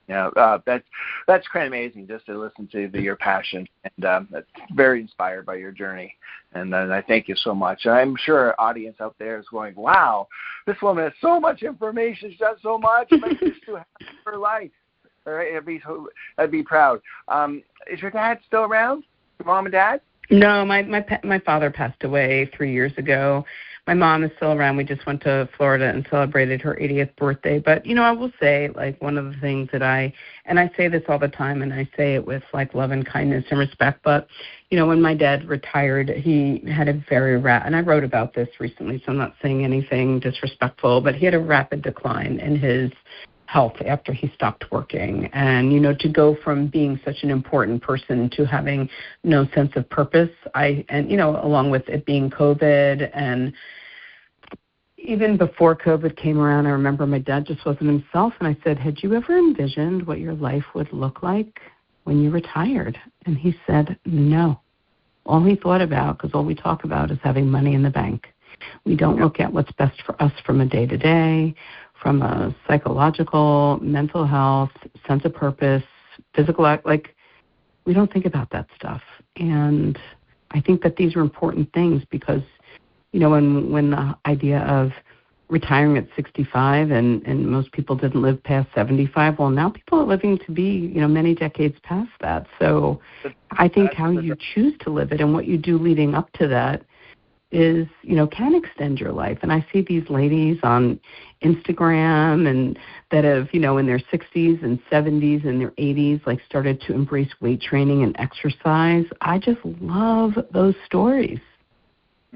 [SPEAKER 3] Yeah, that's quite amazing just to listen to your passion, and that's very inspired by your journey. And I thank you so much. I'm sure our audience out there is going, "Wow, this woman has so much information. She's done so much. Like this to have her life." All right, I'd be proud. Is your dad still around? Your mom and dad?
[SPEAKER 4] No, my father passed away 3 years ago. My mom is still around. We just went to Florida and celebrated her 80th birthday. But, I will say, like, one of the things that I say this all the time, and I say it with, like, love and kindness and respect, but, when my dad retired, he had a very and I wrote about this recently, so I'm not saying anything disrespectful, but he had a rapid decline in his health after he stopped working. And, to go from being such an important person to having no sense of purpose, along with it being COVID, and even before COVID came around, I remember my dad just wasn't himself. And I said, had you ever envisioned what your life would look like when you retired? And he said, no. All he thought about, because all we talk about is having money in the bank. We don't look at what's best for us from a day-to-day, from a psychological, mental health, sense of purpose, physical, like we don't think about that stuff. And I think that these are important things because, when the idea of retiring at 65 and most people didn't live past 75, well, now people are living to be, many decades past that. So I think how you choose to live it and what you do leading up to that is, can extend your life. And I see these ladies on Instagram and that have, in their 60s and 70s and their 80s, like started to embrace weight training and exercise. I just love those stories.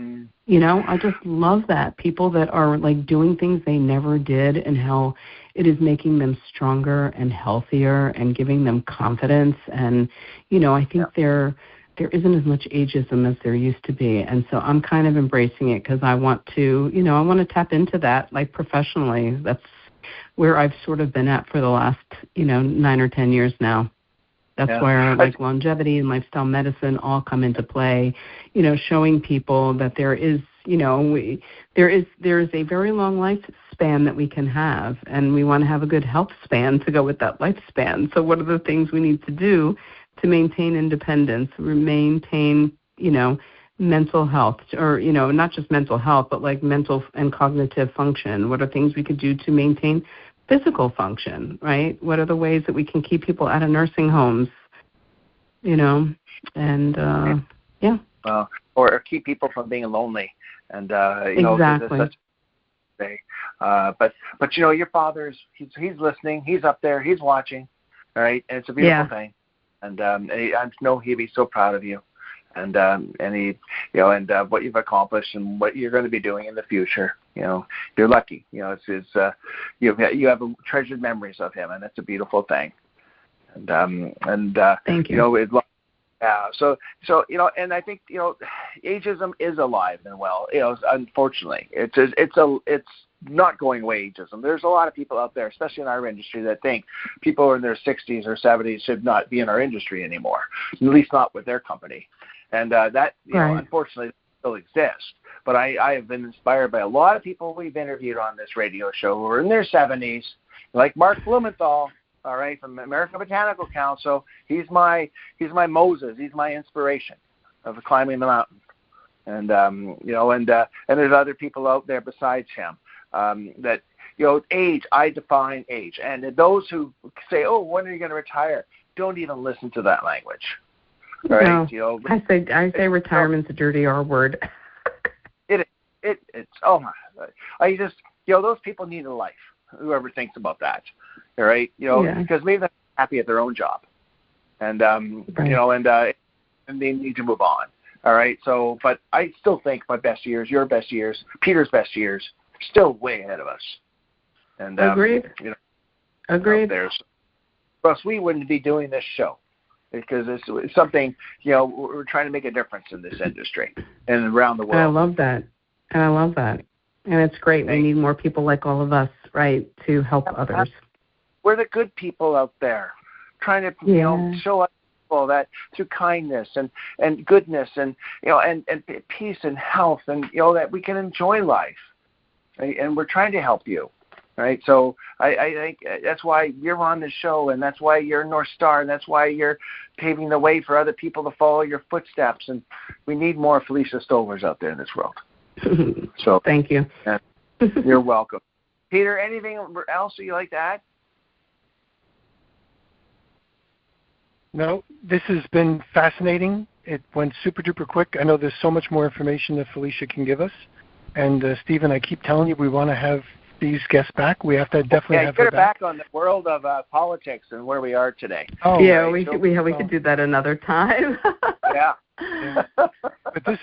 [SPEAKER 4] I just love that. People that are like doing things they never did and how it is making them stronger and healthier and giving them confidence. And, I think there isn't as much ageism as there used to be. And so I'm kind of embracing it because I want to tap into that, like professionally. That's where I've sort of been at for the last, 9 or 10 years now. That's where like longevity and lifestyle medicine all come into play, showing people that there is, there is a very long lifespan that we can have, and we want to have a good health span to go with that lifespan. So what are the things we need to do to maintain independence, maintain, mental health, or, not just mental health, but like mental and cognitive function? What are things we could do to maintain physical function, right? What are the ways that we can keep people out of nursing homes,
[SPEAKER 3] or keep people from being lonely, and
[SPEAKER 4] exactly.
[SPEAKER 3] But your father's he's listening, he's up there, he's watching, all right, and it's a beautiful thing, and I know he'd be so proud of you, and he, and what you've accomplished and what you're going to be doing in the future. You're lucky. You have treasured memories of him, and that's a beautiful thing. And
[SPEAKER 4] thank you.
[SPEAKER 3] So and I think ageism is alive and well. Unfortunately, it's not going away. Ageism. There's a lot of people out there, especially in our industry, that think people in their 60s or 70s should not be in our industry anymore, at least not with their company. And that unfortunately still exists. But I have been inspired by a lot of people we've interviewed on this radio show who are in their 70s, like Mark Blumenthal, all right, from American Botanical Council. He's my Moses. He's my inspiration of climbing the mountain. And and there's other people out there besides him that age. I define age, and those who say, "Oh, when are you going to retire?" Don't even listen to that language. Right?
[SPEAKER 4] No, I say retirement's a dirty R word.
[SPEAKER 3] It's oh my! I just those people need a life. Whoever thinks about that, all right? Because maybe they're happy at their own job, and and they need to move on. All right. So, but I still think my best years, your best years, Peter's best years, still way ahead of us. And
[SPEAKER 4] agreed. Agreed.
[SPEAKER 3] Plus, we wouldn't be doing this show because it's something we're trying to make a difference in this industry and around the world.
[SPEAKER 4] And I love that. And it's great. We need more people like all of us, right, to help others.
[SPEAKER 3] We're the good people out there, trying to show us people that through kindness and goodness and and peace and health and that we can enjoy life, right? And we're trying to help you, right? So I think that's why you're on the show, and that's why you're North Star, and that's why you're paving the way for other people to follow your footsteps. And we need more Felicia Stolers out there in this world. So
[SPEAKER 4] thank you.
[SPEAKER 3] You're welcome. Peter, anything else that you like to add?
[SPEAKER 2] No, this has been fascinating. It went super duper quick. I know there's so much more information that Felicia can give us. And Stephen, I keep telling you we want to have these guests back. We have to definitely have her
[SPEAKER 3] back on the world of politics and where we are today.
[SPEAKER 4] Oh, yeah, right. we could do that another time.
[SPEAKER 3] Yeah.
[SPEAKER 2] But this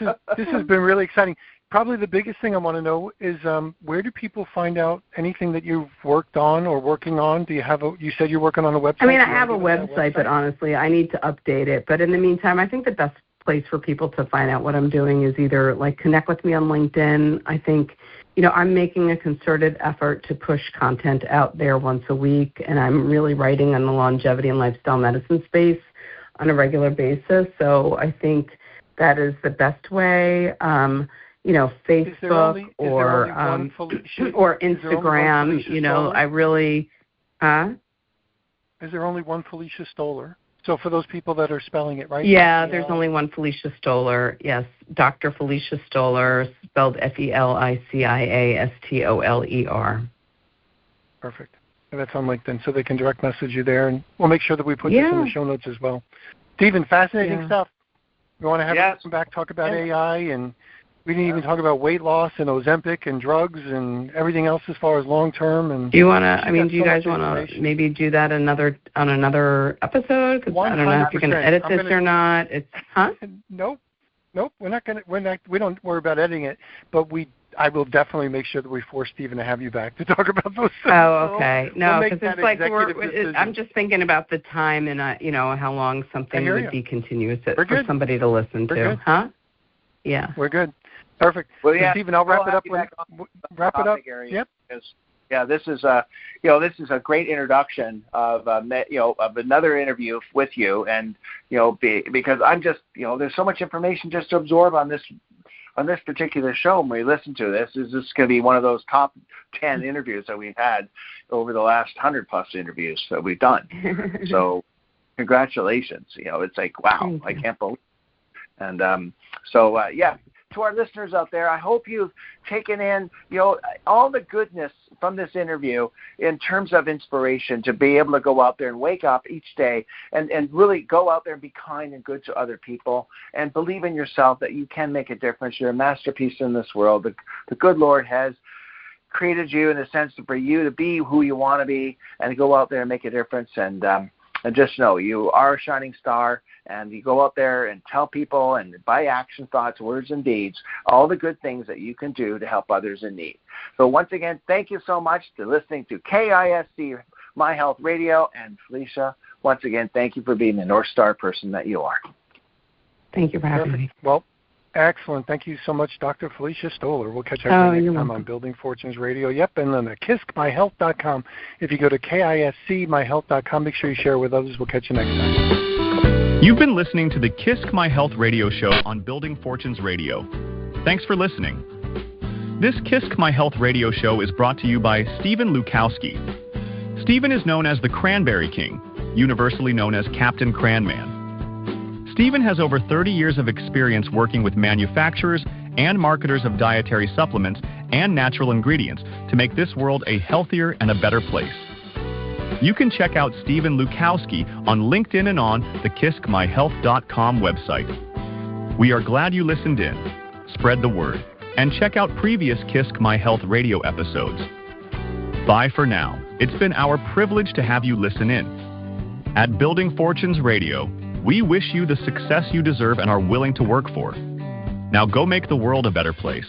[SPEAKER 2] has been really exciting. Probably the biggest thing I want to know is where do people find out anything that you've worked on or working on? Do you have you said you're working on a website?
[SPEAKER 4] I mean, I have a website, but honestly, I need to update it. But in the meantime, I think the best place for people to find out what I'm doing is either like connect with me on LinkedIn. I think, I'm making a concerted effort to push content out there once a week, and I'm really writing on the longevity and lifestyle medicine space on a regular basis. So I think that is the best way. Facebook or Instagram, I really,
[SPEAKER 2] Is there only one Felicia Stoler? So for those people that are spelling it right?
[SPEAKER 4] Yeah, there's only one Felicia Stoler. Yes, Dr. Felicia Stoler, spelled FELICIASTOLER.
[SPEAKER 2] Perfect. And that's on LinkedIn, so they can direct message you there, and we'll make sure that we put this in the show notes as well. Stephen, fascinating stuff. We want to have you come back, talk about AI, and we didn't even talk about weight loss and Ozempic and drugs and everything else as far as long-term. And
[SPEAKER 4] do you want to, do you guys want to maybe do that on another episode? Because I don't know if you're going to edit this or not.
[SPEAKER 2] Nope. We don't worry about editing it, but I will definitely make sure that we force Stephen to have you back to talk about those things.
[SPEAKER 4] Oh, okay. No, because it's like I'm just thinking about the time and how long something would be continuous for somebody to listen to. Huh? Yeah.
[SPEAKER 2] We're good. Perfect.
[SPEAKER 3] Well, yeah,
[SPEAKER 2] Stephen, I'll wrap it up. Wrap it up.
[SPEAKER 3] Yep. This is a great introduction of of another interview with you, and because I'm just there's so much information just to absorb on this particular show. When we listen to this, is this going to be one of those top 10 interviews that we've had over the last 100+ interviews that we've done. So congratulations. It's like, wow, I can't believe it. And to our listeners out there, I hope you've taken in, all the goodness from this interview in terms of inspiration to be able to go out there and wake up each day and really go out there and be kind and good to other people and believe in yourself that you can make a difference. You're a masterpiece in this world. The good Lord has created you in a sense for you to be who you want to be and to go out there and make a difference. And just know you are a shining star, and you go out there and tell people, and by action, thoughts, words, and deeds, all the good things that you can do to help others in need. So once again, thank you so much for listening to KISC My Health Radio. And Felicia, once again, thank you for being the North Star person that you are.
[SPEAKER 4] Thank you for having me.
[SPEAKER 2] Well, excellent. Thank you so much, Dr. Felicia Stoler. We'll catch up next time on Building Fortunes Radio. Yep, and then at KISCMyHealth.com. If you go to KISCMyHealth.com, make sure you share with others. We'll catch you next time.
[SPEAKER 1] You've been listening to the KISC My Health Radio show on Building Fortunes Radio. Thanks for listening. This KISC My Health Radio show is brought to you by Stephen Lukawski. Stephen is known as the Cranberry King, universally known as Captain Cran Man. Stephen has over 30 years of experience working with manufacturers and marketers of dietary supplements and natural ingredients to make this world a healthier and a better place. You can check out Stephen Lukawski on LinkedIn and on the KISCMyHealth.com website. We are glad you listened in. Spread the word and check out previous KISC My Health Radio episodes. Bye for now. It's been our privilege to have you listen in. At Building Fortunes Radio, we wish you the success you deserve and are willing to work for. Now go make the world a better place.